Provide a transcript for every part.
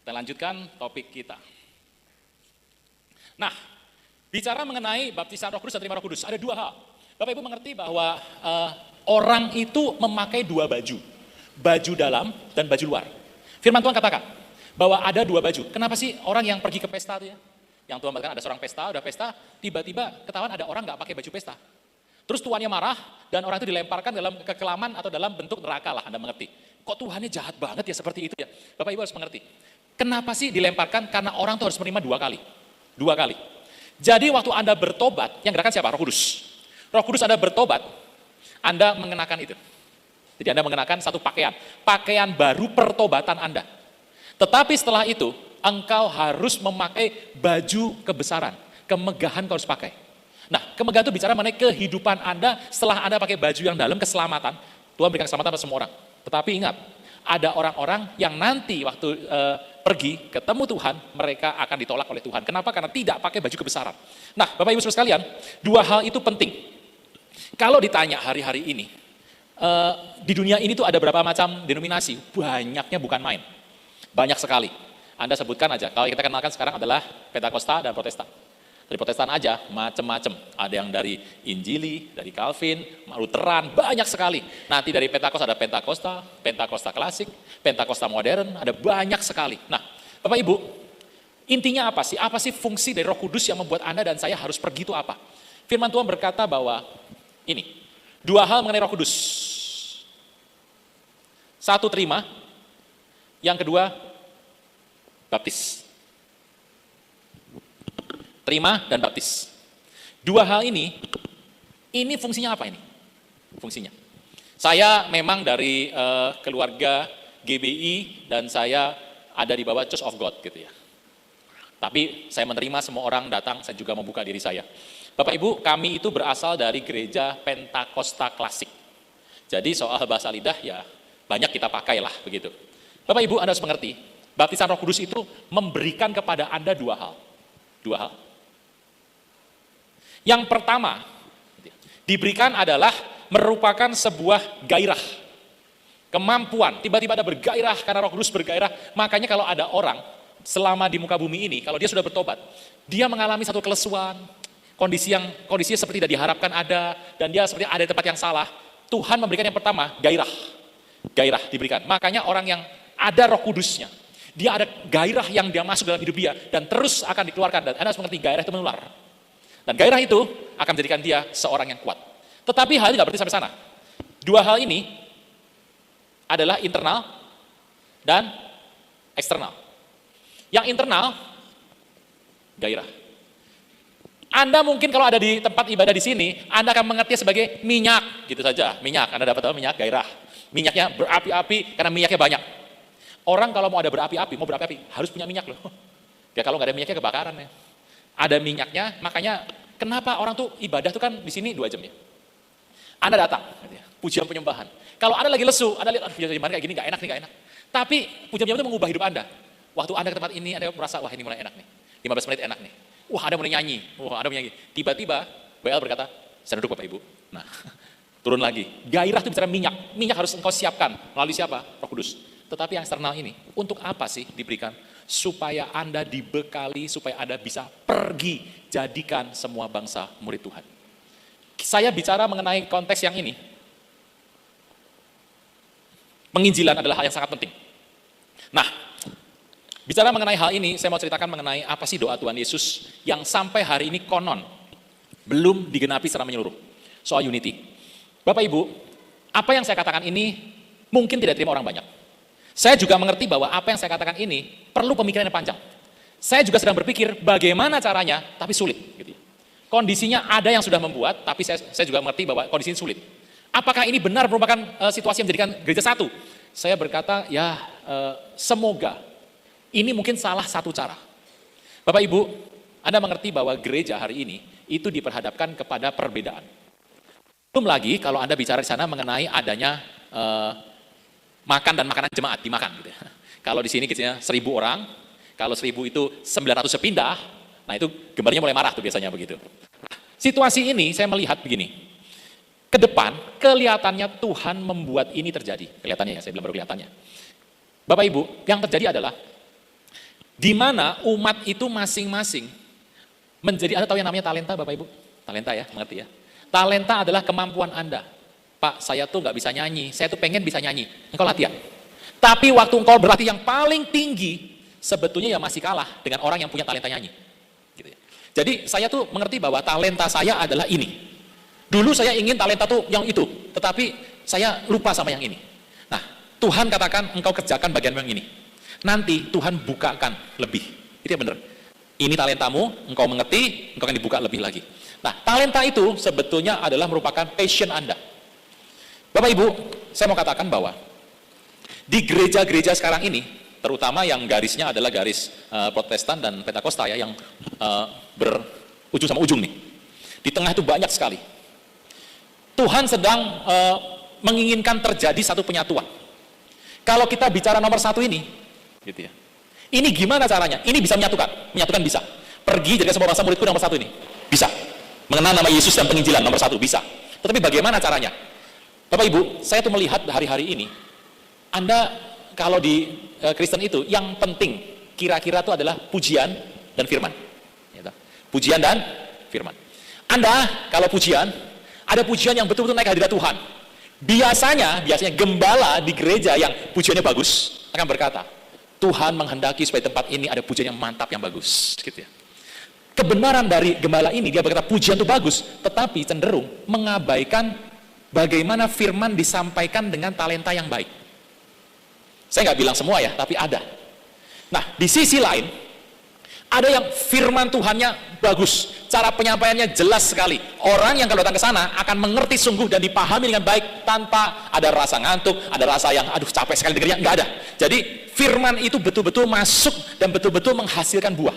Kita lanjutkan topik kita. Nah, bicara mengenai baptisan Roh Kudus dan terima Roh Kudus, ada dua hal. Bapak Ibu mengerti bahwa orang itu memakai dua baju. Baju dalam dan baju luar. Firman Tuhan katakan bahwa ada dua baju. Kenapa sih orang yang pergi ke pesta itu ya? Yang Tuhan katakan ada seorang pesta, udah pesta, tiba-tiba ketahuan ada orang nggak pakai baju pesta. Terus tuannya marah dan orang itu dilemparkan dalam kekelaman atau dalam bentuk neraka lah, Anda mengerti. Kok Tuhannya jahat banget ya seperti itu ya? Bapak Ibu harus mengerti. Kenapa sih dilemparkan? Karena orang itu harus menerima dua kali. Dua kali. Jadi waktu Anda bertobat, yang gerakan siapa? Roh Kudus. Roh Kudus Anda bertobat, Anda mengenakan itu. Jadi Anda mengenakan satu pakaian. Pakaian baru pertobatan Anda. Tetapi setelah itu, engkau harus memakai baju kebesaran. Kemegahan kau harus pakai. Nah, kemegahan itu bicara mengenai kehidupan Anda setelah Anda pakai baju yang dalam, keselamatan. Tuhan berikan keselamatan pada semua orang. Tetapi ingat, ada orang-orang yang nanti waktu pergi ketemu Tuhan, mereka akan ditolak oleh Tuhan. Kenapa? Karena tidak pakai baju kebesaran. Nah, Bapak Ibu Saudara sekalian, dua hal itu penting. Kalau ditanya hari-hari ini, di dunia ini tuh ada berapa macam denominasi? Banyaknya bukan main. Banyak sekali. Anda sebutkan aja, kalau kita kenalkan sekarang adalah Pentakosta dan Protestan. Dari Protestan aja, macam-macam. Ada yang dari Injili, dari Calvin, Lutheran, banyak sekali. Nanti dari Pentakosta ada Pentakosta, Pentakosta klasik, Pentakosta modern, ada banyak sekali. Nah, Bapak Ibu, intinya apa sih? Apa sih fungsi dari Roh Kudus yang membuat Anda dan saya harus pergi itu apa? Firman Tuhan berkata bahwa ini, dua hal mengenai Roh Kudus. Satu, terima. Yang kedua, baptis. Terima dan baptis. Dua hal ini fungsinya apa ini? Fungsinya. Saya memang dari keluarga GBI dan saya ada di bawah Church of God gitu ya. Tapi saya menerima semua orang datang, saya juga membuka diri saya. Bapak Ibu, kami itu berasal dari gereja Pentakosta klasik. Jadi soal bahasa lidah ya banyak kita pakai lah begitu. Bapak Ibu, Anda harus mengerti, baptisan Roh Kudus itu memberikan kepada Anda dua hal. Dua hal. Yang pertama, diberikan adalah merupakan sebuah gairah. Kemampuan, tiba-tiba ada bergairah karena Roh Kudus bergairah. Makanya kalau ada orang selama di muka bumi ini, kalau dia sudah bertobat, dia mengalami satu kelesuan, kondisinya seperti tidak diharapkan ada, dan dia seperti ada di tempat yang salah. Tuhan memberikan yang pertama, gairah. Gairah diberikan. Makanya orang yang ada Roh Kudusnya, dia ada gairah yang dia masuk dalam hidup dia, dan terus akan dikeluarkan. Dan Anda harus mengerti, gairah itu menular. Dan gairah itu akan menjadikan dia seorang yang kuat. Tetapi hal ini nggak berhenti sampai sana. Dua hal ini adalah internal dan eksternal. Yang internal, gairah. Anda mungkin kalau ada di tempat ibadah di sini, Anda akan mengerti sebagai minyak, gitu saja. Minyak, Anda dapat tahu minyak, gairah. Minyaknya berapi-api karena minyaknya banyak. Orang kalau mau ada berapi-api, mau berapi-api, harus punya minyak loh. Ya kalau nggak ada minyaknya kebakaran ya. Ada minyaknya, makanya kenapa orang tuh ibadah tuh kan di sini 2 jam ya. Anda datang, pujian penyembahan. Kalau Anda lagi lesu, Anda lihat pujian penyembahan kayak gini, nggak enak nih, nggak enak. Tapi pujian penyembahan itu mengubah hidup Anda. Waktu Anda ke tempat ini, Anda merasa, wah ini mulai enak nih. 15 menit enak nih. Wah Anda mulai nyanyi, Tiba-tiba, WL berkata, saya duduk Bapak Ibu. Nah, turun lagi. Gairah itu bicara minyak. Minyak harus engkau siapkan. Melalui siapa? Roh Kudus. Tetapi yang eksternal ini, untuk apa sih diberikan? Supaya Anda dibekali, supaya Anda bisa pergi, jadikan semua bangsa murid Tuhan. Saya bicara mengenai konteks yang ini. Penginjilan adalah hal yang sangat penting. Nah, bicara mengenai hal ini, saya mau ceritakan mengenai apa sih doa Tuhan Yesus yang sampai hari ini konon belum digenapi secara menyeluruh. Soal unity. Bapak Ibu, apa yang saya katakan ini mungkin tidak diterima orang banyak. Saya juga mengerti bahwa apa yang saya katakan ini perlu pemikiran yang panjang. Saya juga sedang berpikir bagaimana caranya, tapi sulit. Gitu ya. Kondisinya ada yang sudah membuat, tapi saya juga mengerti bahwa kondisi ini sulit. Apakah ini benar merupakan situasi yang menjadikan gereja satu? Saya berkata, ya semoga ini mungkin salah satu cara. Bapak Ibu, Anda mengerti bahwa gereja hari ini itu diperhadapkan kepada perbedaan. Belum lagi kalau Anda bicara di sana mengenai adanya makan dan makanan jemaat dimakan gitu ya. Kalau di sini kecilnya 1.000 orang, kalau 1.000 itu 900 sepindah, nah itu gembarnya mulai marah tuh biasanya begitu. Situasi ini saya melihat begini, ke depan kelihatannya Tuhan membuat ini terjadi, kelihatannya ya, saya bilang baru kelihatannya. Bapak Ibu, yang terjadi adalah Di mana umat itu masing-masing menjadi, Anda tahu yang namanya talenta Bapak Ibu? Talenta ya, mengerti ya? Talenta adalah kemampuan Anda. Pak, saya tuh nggak bisa nyanyi, saya tuh pengen bisa nyanyi. Engkau latihan. Tapi waktu engkau berlatih yang paling tinggi, sebetulnya ya masih kalah dengan orang yang punya talenta nyanyi. Gitu ya. Jadi saya tuh mengerti bahwa talenta saya adalah ini. Dulu saya ingin talenta tuh yang itu, tetapi saya lupa sama yang ini. Nah, Tuhan katakan engkau kerjakan bagian yang ini. Nanti Tuhan bukakan lebih. Itu yang benar. Ini talentamu, engkau mengerti, engkau akan dibuka lebih lagi. Nah, talenta itu sebetulnya adalah merupakan passion Anda. Bapak Ibu, saya mau katakan bahwa di gereja-gereja sekarang ini, terutama yang garisnya adalah garis Protestan dan Pentakosta ya, yang berujung sama ujung nih. Di tengah itu banyak sekali. Tuhan sedang menginginkan terjadi satu penyatuan. Kalau kita bicara nomor satu ini, gitu ya. Ini gimana caranya? Ini bisa menyatukan. Menyatukan bisa. Pergi jadi semua bangsa muridku nomor satu ini. Bisa. Mengenal nama Yesus dan penginjilan nomor satu bisa. Tetapi bagaimana caranya? Bapak Ibu, saya tuh melihat hari-hari ini, Anda kalau di Kristen itu, yang penting kira-kira itu adalah pujian dan firman. Pujian dan firman. Anda kalau pujian, ada pujian yang betul-betul naik hadirat Tuhan. Biasanya gembala di gereja yang pujiannya bagus akan berkata, Tuhan menghendaki supaya tempat ini ada pujian yang mantap, yang bagus, gitu ya. Kebenaran dari gembala ini, dia berkata pujian itu bagus, tetapi cenderung mengabaikan bagaimana firman disampaikan dengan talenta yang baik. Saya nggak bilang semua ya, tapi ada. Nah, di sisi lain, ada yang firman Tuhannya bagus, cara penyampaiannya jelas sekali. Orang yang kalau datang ke sana akan mengerti sungguh dan dipahami dengan baik tanpa ada rasa ngantuk, ada rasa yang aduh capek sekali dengarnya, nggak ada. Jadi firman itu betul-betul masuk dan betul-betul menghasilkan buah.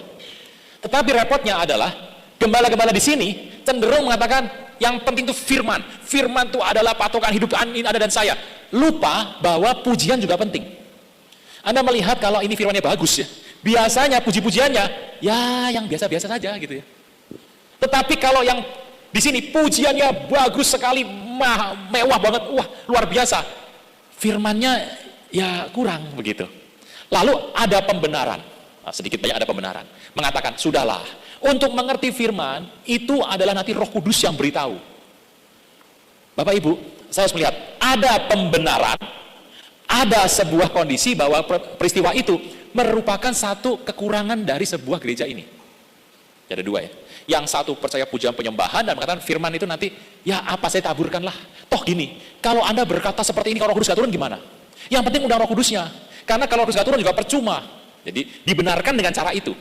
Tetapi repotnya adalah gembala-gembala di sini cenderung mengatakan yang penting itu firman. Firman itu adalah patokan hidup Anda dan saya. Lupa bahwa pujian juga penting. Anda melihat kalau ini firmannya bagus ya. Biasanya puji-pujiannya ya yang biasa-biasa saja gitu ya. Tetapi kalau yang di sini pujiannya bagus sekali, mewah banget, wah luar biasa. Firmannya ya kurang begitu. Lalu ada pembenaran, sedikit banyak ada pembenaran. Mengatakan, sudahlah, untuk mengerti firman, itu adalah nanti Roh Kudus yang beritahu. Bapak Ibu, saya harus melihat, ada pembenaran, ada sebuah kondisi bahwa peristiwa itu merupakan satu kekurangan dari sebuah gereja ini. Ada dua ya. Yang satu percaya pujian penyembahan dan mengatakan firman itu nanti, ya apa saya taburkanlah. Toh gini, kalau Anda berkata seperti ini, kalau Roh Kudus gak turun gimana? Yang penting undang Roh Kudusnya. Karena kalau Roh Kudus gak turun juga percuma. Jadi dibenarkan dengan cara itu.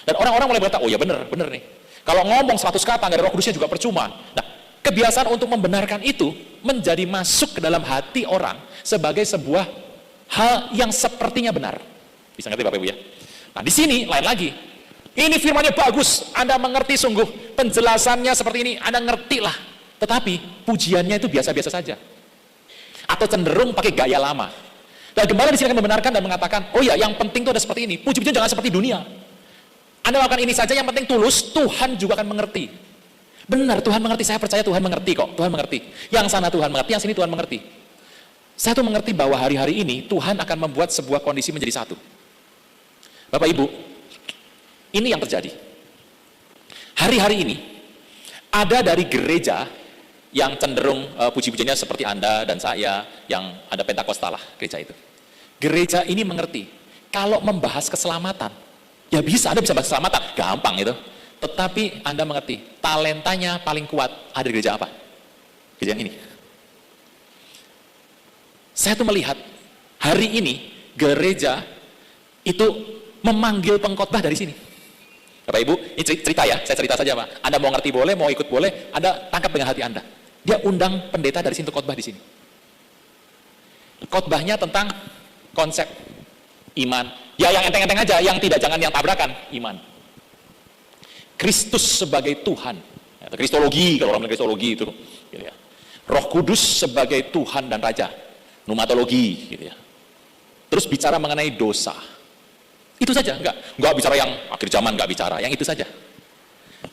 Dan orang-orang mulai berkata, oh ya benar nih. Kalau ngomong 100 kata nggak ada Roh Kudusnya juga percuma. Nah, kebiasaan untuk membenarkan itu menjadi masuk ke dalam hati orang sebagai sebuah hal yang sepertinya benar. Bisa ngerti Bapak Ibu ya? Nah, di sini lain lagi. Ini firmannya bagus, Anda mengerti sungguh, penjelasannya seperti ini, Anda ngerti lah. Tetapi pujiannya itu biasa-biasa saja. Atau cenderung pakai gaya lama. Dan gembala di sini akan membenarkan dan mengatakan, oh ya, yang penting itu ada seperti ini. Puji-pujian jangan seperti dunia. Anda lakukan ini saja, yang penting tulus, Tuhan juga akan mengerti. Benar, Tuhan mengerti, saya percaya Tuhan mengerti kok, Tuhan mengerti. Yang sana Tuhan mengerti, yang sini Tuhan mengerti. Saya tuh mengerti bahwa hari-hari ini Tuhan akan membuat sebuah kondisi menjadi satu. Bapak Ibu, ini yang terjadi. Hari-hari ini, ada dari gereja yang cenderung puji-pujiannya seperti Anda dan saya, yang ada Pentakosta lah, gereja itu. Gereja ini mengerti, kalau membahas keselamatan, ya bisa, Anda bisa bahas keselamatan, gampang itu. Tetapi Anda mengerti, talentanya paling kuat ada di gereja apa? Gereja yang ini. Saya tuh melihat, hari ini gereja itu memanggil pengkhotbah dari sini. Bapak Ibu, ini cerita ya, saya cerita saja Pak. Anda mau ngerti boleh, mau ikut boleh, Anda tangkap dengan hati Anda. Dia undang pendeta dari sini untuk khotbah di sini. Khotbahnya tentang konsep iman. Ya yang enteng-enteng aja, yang tidak, jangan yang tabrakan, iman. Kristus sebagai Tuhan. Atau kristologi, kalau orang bilang kristologi itu. Gitu ya. Roh Kudus sebagai Tuhan dan Raja. Pneumatologi, gitu ya. Terus bicara mengenai dosa. Itu saja, enggak bicara yang akhir zaman, enggak bicara, yang itu saja.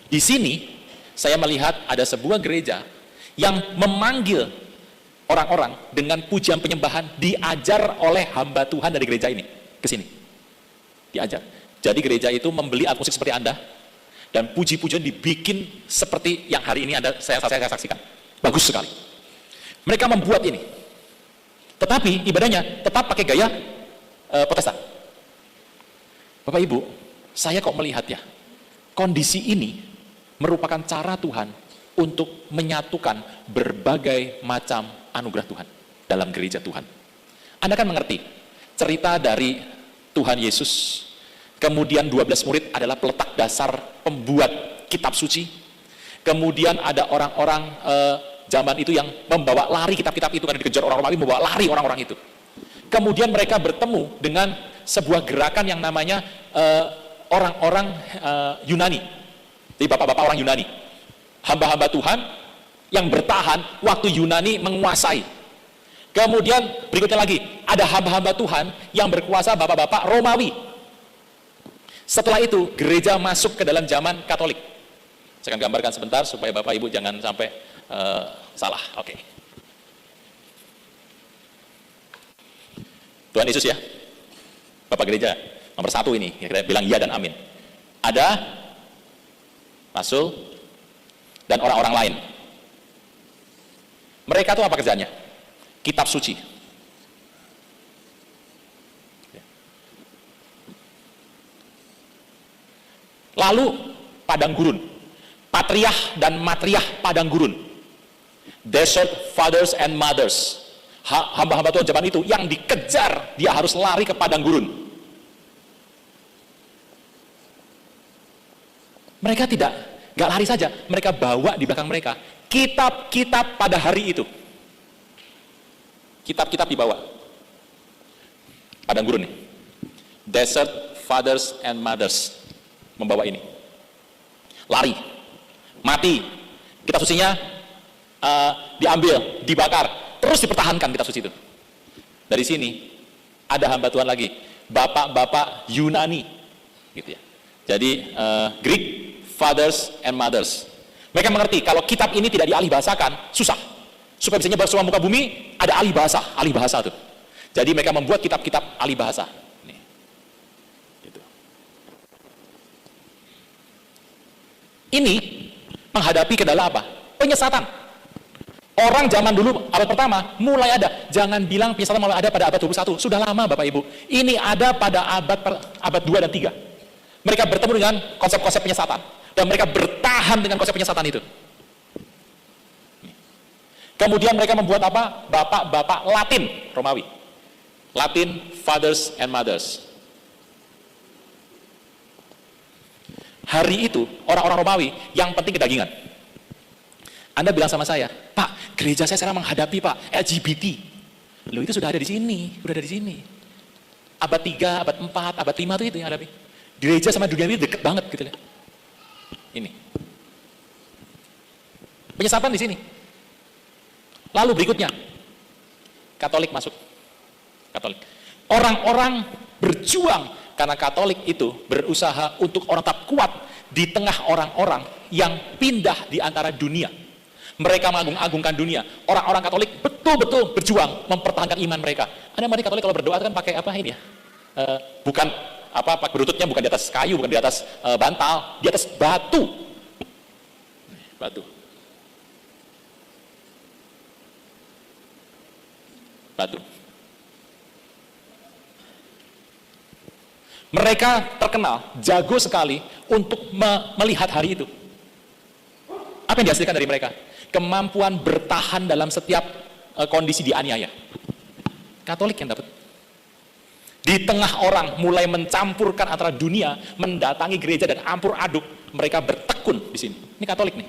Di sini, saya melihat ada sebuah gereja yang memanggil orang-orang dengan pujian penyembahan diajar oleh hamba Tuhan dari gereja ini ke sini. Diajar. Jadi gereja itu membeli alat musik seperti Anda, dan puji-pujian dibikin seperti yang hari ini saya saksikan. Bagus sekali. Mereka membuat ini. Tetapi ibadahnya tetap pakai gaya Protestan. Bapak Ibu, saya kok melihat ya, kondisi ini merupakan cara Tuhan untuk menyatukan berbagai macam anugerah Tuhan dalam gereja Tuhan. Anda kan mengerti, cerita dari Tuhan Yesus, kemudian 12 murid adalah peletak dasar pembuat kitab suci, kemudian ada orang-orang zaman itu yang membawa lari kitab-kitab itu, karena dikejar orang Romawi, membawa lari orang-orang itu. Kemudian mereka bertemu dengan sebuah gerakan yang namanya orang-orang Yunani, jadi bapak-bapak orang Yunani, hamba-hamba Tuhan yang bertahan waktu Yunani menguasai. Kemudian berikutnya lagi, ada hamba-hamba Tuhan yang berkuasa bapak-bapak Romawi. Setelah itu, gereja masuk ke dalam zaman Katolik. Saya akan gambarkan sebentar supaya Bapak Ibu jangan sampai salah. Oke. Tuhan Yesus ya, Bapak Gereja nomor 1 ini, kita bilang iya dan amin. Ada Rasul dan orang-orang lain. Mereka tuh apa kerjanya? Kitab suci. Lalu padang gurun, patriarh dan matriarh padang gurun, desert fathers and mothers, hamba-hamba Tuhan zaman itu yang dikejar, dia harus lari ke padang gurun. Mereka nggak lari saja, mereka bawa di belakang mereka kitab-kitab pada hari itu. Kitab-kitab dibawa. Padang gurun nih. Desert fathers and mothers membawa ini. Lari, mati. Kitab sucinya diambil, dibakar, terus dipertahankan kitab suci itu. Dari sini ada hamba Tuhan lagi, bapak-bapak Yunani, gitu ya. Jadi Greek fathers and mothers. Mereka mengerti kalau kitab ini tidak dialih bahasakan, susah. Supaya bisa nyebar semua muka bumi, ada alih bahasa tuh. Jadi mereka membuat kitab-kitab alih bahasa. Nih. Gitu. Ini menghadapi kendala apa? Penyesatan. Orang zaman dulu, abad pertama, mulai ada. Jangan bilang penyesatan mulai ada pada abad 21. Sudah lama Bapak Ibu. Ini ada pada abad 2 dan 3. Mereka bertemu dengan konsep-konsep penyesatan. Dan mereka bertahan dengan konsep penyesatan itu. Kemudian mereka membuat apa? Bapak-bapak Latin, Romawi. Latin fathers and mothers. Hari itu, orang-orang Romawi yang penting kedagingan. Anda bilang sama saya, Pak, gereja saya sekarang menghadapi Pak, LGBT. Loh itu sudah ada di sini, Abad 3, abad 4, abad 5 itu yang hadapi. Gereja sama dunia ini deket banget gitu ya. Ini. Penyesatan di sini. Lalu berikutnya, Katolik masuk. Katolik. Orang-orang berjuang karena Katolik itu berusaha untuk orang tetap kuat di tengah orang-orang yang pindah di antara dunia. Mereka mengagung-agungkan dunia. Orang-orang Katolik betul-betul berjuang mempertahankan iman mereka. Anda mari Katolik kalau berdoa kan pakai apa ini ya? Bukan apa berlututnya bukan di atas kayu, bukan di atas bantal, di atas batu. Batu. Mereka terkenal, jago sekali untuk melihat hari itu. Apa yang dihasilkan dari mereka? Kemampuan bertahan dalam setiap kondisi dianiaya. Katolik yang dapat. Di tengah orang mulai mencampurkan antara dunia, mendatangi gereja dan ampur aduk, mereka bertekun di sini. Ini Katolik nih.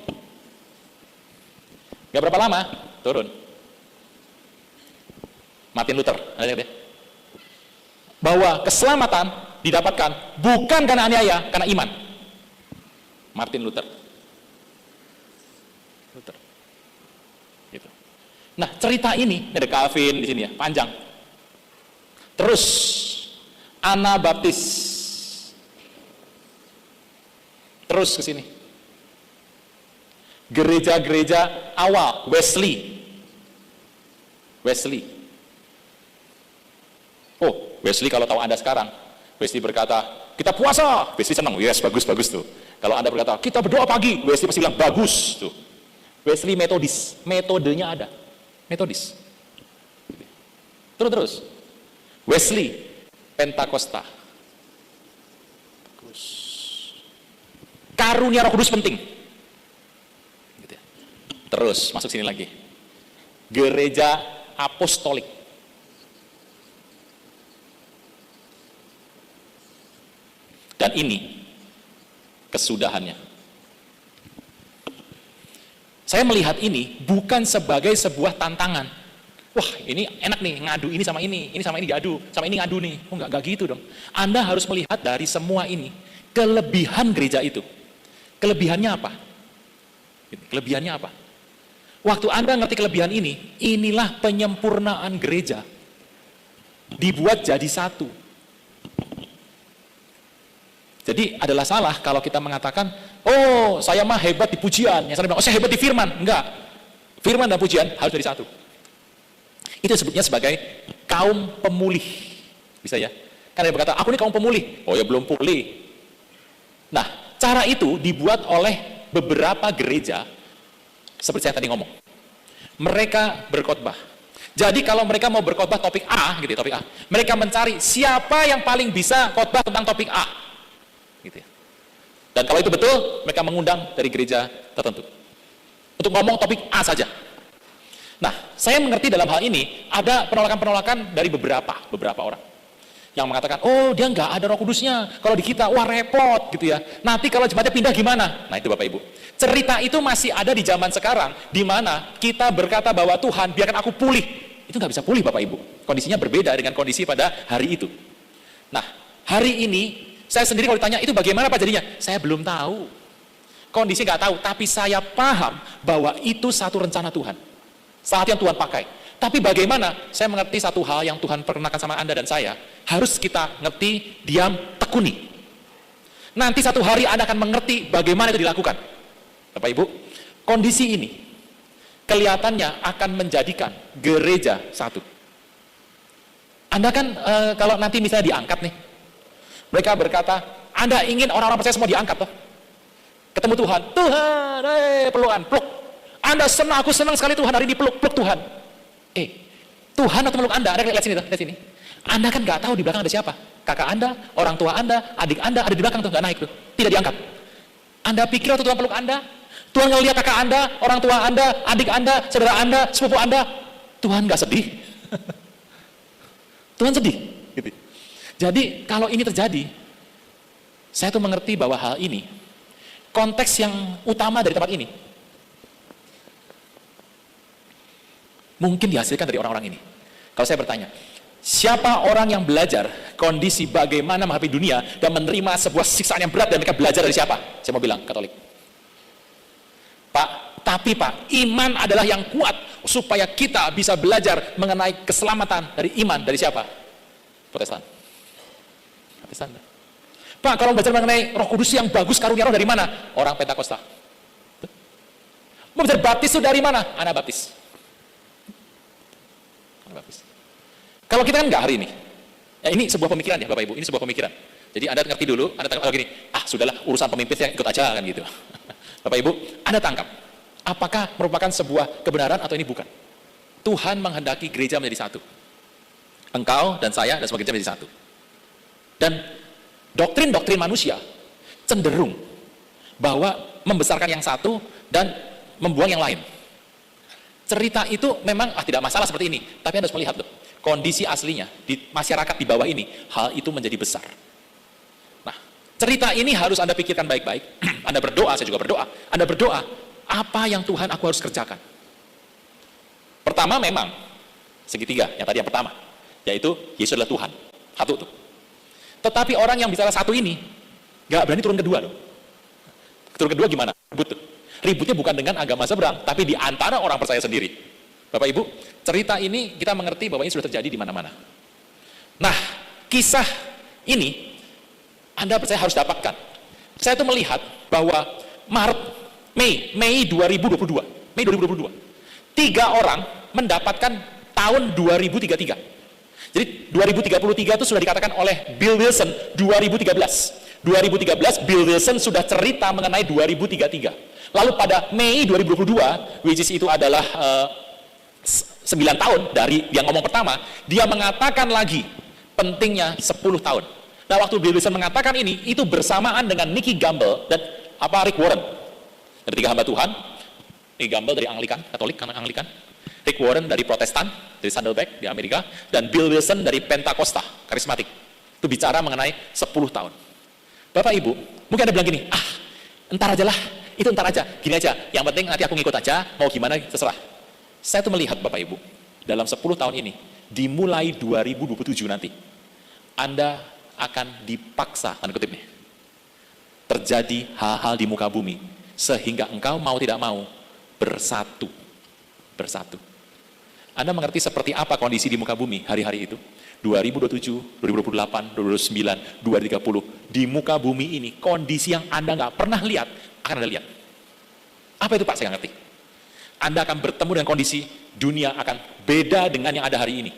Gak berapa lama, turun. Martin Luther, bahwa keselamatan didapatkan bukan karena aniaya, karena iman. Martin Luther. Gitu. Nah, cerita ini ada Calvin di sini ya, panjang. Terus Anabaptis. Terus ke sini. Gereja-gereja awal, Wesley. Oh, Wesley kalau tahu Anda sekarang, Wesley berkata, kita puasa, Wesley senang, yes bagus tuh. Kalau Anda berkata, kita berdoa pagi, Wesley pasti bilang, bagus tuh. Wesley metodis, metodenya ada, metodis. Terus, Wesley Pentakosta. Karunia Roh Kudus penting. Terus, masuk sini lagi. Gereja Apostolik. Dan ini kesudahannya. Saya melihat ini bukan sebagai sebuah tantangan. Wah, ini enak nih, ngadu ini sama ini diadu, sama ini ngadu nih. Oh, enggak gitu dong. Anda harus melihat dari semua ini, kelebihan gereja itu. Kelebihannya apa? Kelebihannya apa? Waktu Anda ngerti kelebihan ini, inilah penyempurnaan gereja. Dibuat jadi satu. Jadi adalah salah kalau kita mengatakan, oh saya mah hebat di pujian. Yang saya bilang, oh saya hebat di firman. Enggak. Firman dan pujian harus jadi satu. Itu sebutnya sebagai kaum pemulih. Bisa ya? Kan dia berkata, aku ini kaum pemulih. Oh ya belum pulih. Nah, cara itu dibuat oleh beberapa gereja, seperti saya tadi ngomong. Mereka berkhotbah. Jadi kalau mereka mau berkhotbah topik A, gitu ya, topik A. Mereka mencari siapa yang paling bisa khotbah tentang topik A. Gitu ya. Dan kalau itu betul, mereka mengundang dari gereja tertentu. Untuk ngomong topik A saja. Nah, saya mengerti dalam hal ini, ada penolakan-penolakan dari beberapa orang. Yang mengatakan, oh dia nggak ada Roh Kudusnya. Kalau di kita, wah repot gitu ya. Nanti kalau jemaatnya pindah gimana? Nah itu Bapak Ibu. Cerita itu masih ada di zaman sekarang, di mana kita berkata bahwa Tuhan biarkan aku pulih. Itu nggak bisa pulih Bapak Ibu. Kondisinya berbeda dengan kondisi pada hari itu. Nah, hari ini, saya sendiri kalau ditanya, itu bagaimana Pak jadinya? Saya belum tahu. Kondisi nggak tahu, tapi saya paham bahwa itu satu rencana Tuhan. Saat yang Tuhan pakai. Tapi bagaimana? Saya mengerti satu hal yang Tuhan perkenakan sama Anda dan saya. Harus kita ngerti, diam, tekuni. Nanti satu hari Anda akan mengerti bagaimana itu dilakukan. Bapak Ibu, kondisi ini kelihatannya akan menjadikan gereja satu. Anda kan kalau nanti misalnya diangkat nih, mereka berkata, Anda ingin orang-orang percaya semua diangkat toh? Ketemu Tuhan, Tuhan, pelukan, peluk. Anda senang, aku senang sekali Tuhan hari ini peluk Tuhan. Tuhan atau meluk Anda lihat sini tuh, lihat sini. Anda kan nggak tahu di belakang ada siapa. Kakak Anda, orang tua Anda, adik Anda ada di belakang tuh, nggak naik tuh, tidak diangkat. Anda pikir waktu Tuhan peluk Anda, Tuhan ngelihat kakak Anda, orang tua Anda, adik Anda, saudara Anda, sepupu Anda, Tuhan nggak sedih? Tuhan sedih. Gitu. Jadi kalau ini terjadi, saya tuh mengerti bahwa hal ini, konteks yang utama dari tempat ini, mungkin dihasilkan dari orang-orang ini. Kalau saya bertanya, siapa orang yang belajar kondisi bagaimana menghadapi dunia dan menerima sebuah siksaan yang berat dan mereka belajar dari siapa? Saya mau bilang, Katolik. Tapi Pak, iman adalah yang kuat supaya kita bisa belajar mengenai keselamatan dari iman dari siapa? Protestan. Pak, kalau belajar mengenai Roh Kudus yang bagus, karunia roh dari mana? Orang Pentakosta. Mau belajar baptis itu dari mana? Anak baptis. Kalau kita kan nggak hari ini. Ya, ini sebuah pemikiran ya Bapak Ibu, ini sebuah pemikiran. Jadi Anda ngerti dulu, Anda tangkap gini, sudahlah urusan pemimpin saya ikut aja kan gitu. Bapak Ibu, Anda tangkap. Apakah merupakan sebuah kebenaran atau ini bukan? Tuhan menghendaki gereja menjadi satu. Engkau dan saya dan sebagai gereja menjadi satu. Dan doktrin-doktrin manusia cenderung bahwa membesarkan yang satu dan membuang yang lain. Cerita itu memang tidak masalah seperti ini, tapi Anda harus melihat loh, kondisi aslinya di masyarakat di bawah ini, hal itu menjadi besar. Nah, cerita ini harus Anda pikirkan baik-baik. Anda berdoa, saya juga berdoa. Anda berdoa, apa yang Tuhan aku harus kerjakan? Pertama memang segitiga, yang tadi yang pertama, yaitu Yesus adalah Tuhan. Satu tuh. Tetapi orang yang bicara satu ini, gak berani turun kedua loh. Turun kedua gimana? Ribut tuh. Ributnya bukan dengan agama seberang, tapi di antara orang percaya sendiri. Bapak Ibu, cerita ini kita mengerti bahwa ini sudah terjadi di mana-mana. Nah, kisah ini Anda percaya harus dapatkan. Saya tuh melihat bahwa Mei 2022, 3 orang mendapatkan tahun 2033. Jadi 2033 itu sudah dikatakan oleh Bill Wilson 2013. 2013 Bill Wilson sudah cerita mengenai 2033. Lalu pada Mei 2022, which is itu adalah 9 tahun dari yang ngomong pertama, dia mengatakan lagi pentingnya 10 tahun. Nah, waktu Bill Wilson mengatakan ini, itu bersamaan dengan Nicky Gamble dan Rick Warren. Dari 3 hamba Tuhan. Nicky Gamble dari Anglikan, Katolik, karena Anglikan. Rick Warren dari Protestan, dari Saddleback di Amerika, dan Bill Wilson dari Pentakosta, karismatik. Itu bicara mengenai 10 tahun. Bapak Ibu, mungkin Anda bilang gini, entar aja lah, itu entar aja, gini aja, yang penting nanti aku ngikut aja, mau gimana terserah. Saya tuh melihat Bapak Ibu, dalam 10 tahun ini, dimulai 2027 nanti, Anda akan dipaksa, tanda kutip nih, terjadi hal-hal di muka bumi, sehingga engkau mau tidak mau, bersatu. Anda mengerti seperti apa kondisi di muka bumi hari-hari itu? 2027, 2028, 2029, 2030. Di muka bumi ini, kondisi yang Anda nggak pernah lihat, akan Anda lihat. Apa itu Pak? Saya nggak ngerti. Anda akan bertemu dengan kondisi dunia akan beda dengan yang ada hari ini.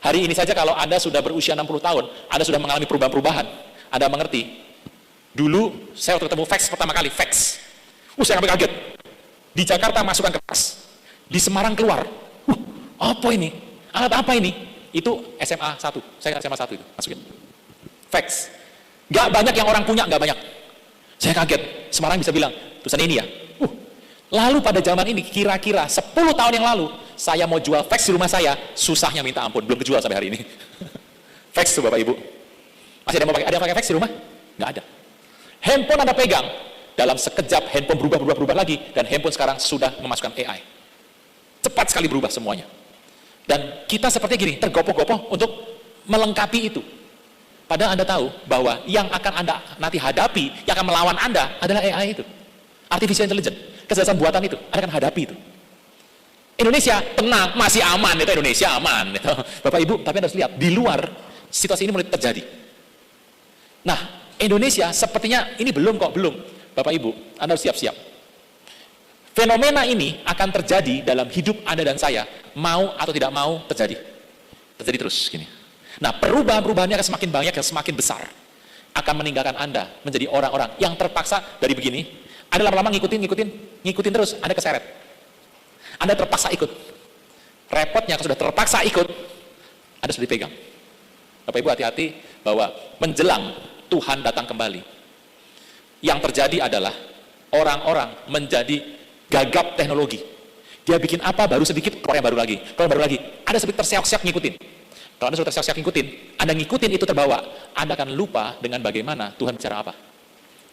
Hari ini saja kalau Anda sudah berusia 60 tahun, Anda sudah mengalami perubahan-perubahan. Anda mengerti. Dulu, saya waktu ketemu fax pertama kali, fax. Saya sampai kaget. Di Jakarta masukkan kertas. Di Semarang keluar. Apa ini? Alat apa ini? Itu SMA 1. Saya SMA 1 itu masukin. Fax. Gak banyak yang orang punya, gak banyak. Saya kaget. Semarang bisa bilang, tulisan ini ya. Lalu pada zaman ini, kira-kira 10 tahun yang lalu, saya mau jual fax di rumah saya, susahnya minta ampun. Belum kejual sampai hari ini. Fax tuh Bapak Ibu. Masih ada yang pakai fax di rumah? Gak ada. Handphone Anda pegang, dalam sekejap handphone berubah lagi, dan handphone sekarang sudah memasukkan AI. Cepat sekali berubah semuanya. Dan kita seperti gini, tergopoh-gopoh untuk melengkapi itu. Padahal Anda tahu bahwa yang akan Anda nanti hadapi, yang akan melawan Anda adalah AI itu. Artificial Intelligence, kecerdasan buatan itu, Anda akan hadapi itu. Indonesia tenang, masih aman, itu Indonesia aman. Itu. Bapak Ibu, tapi Anda harus lihat, di luar situasi ini mulai terjadi. Nah, Indonesia sepertinya ini belum. Bapak Ibu, Anda harus siap-siap. Fenomena ini akan terjadi dalam hidup Anda dan saya, mau atau tidak mau terjadi. Terjadi terus gini. Nah, perubahan-perubahannya akan semakin banyak dan semakin besar. Akan meninggalkan Anda menjadi orang-orang yang terpaksa dari begini. Anda lama-lama ngikutin terus, Anda keseret. Anda terpaksa ikut. Repotnya kalau sudah terpaksa ikut, Anda sudah dipegang. Bapak Ibu hati-hati bahwa menjelang Tuhan datang kembali, yang terjadi adalah orang-orang menjadi gagap teknologi. Dia bikin apa, baru sedikit, keluar yang baru lagi. Anda sedikit terseok-seok ngikutin. Kalau Anda sudah terseok-seok ngikutin, Anda ngikutin itu terbawa, Anda akan lupa dengan bagaimana Tuhan bicara apa.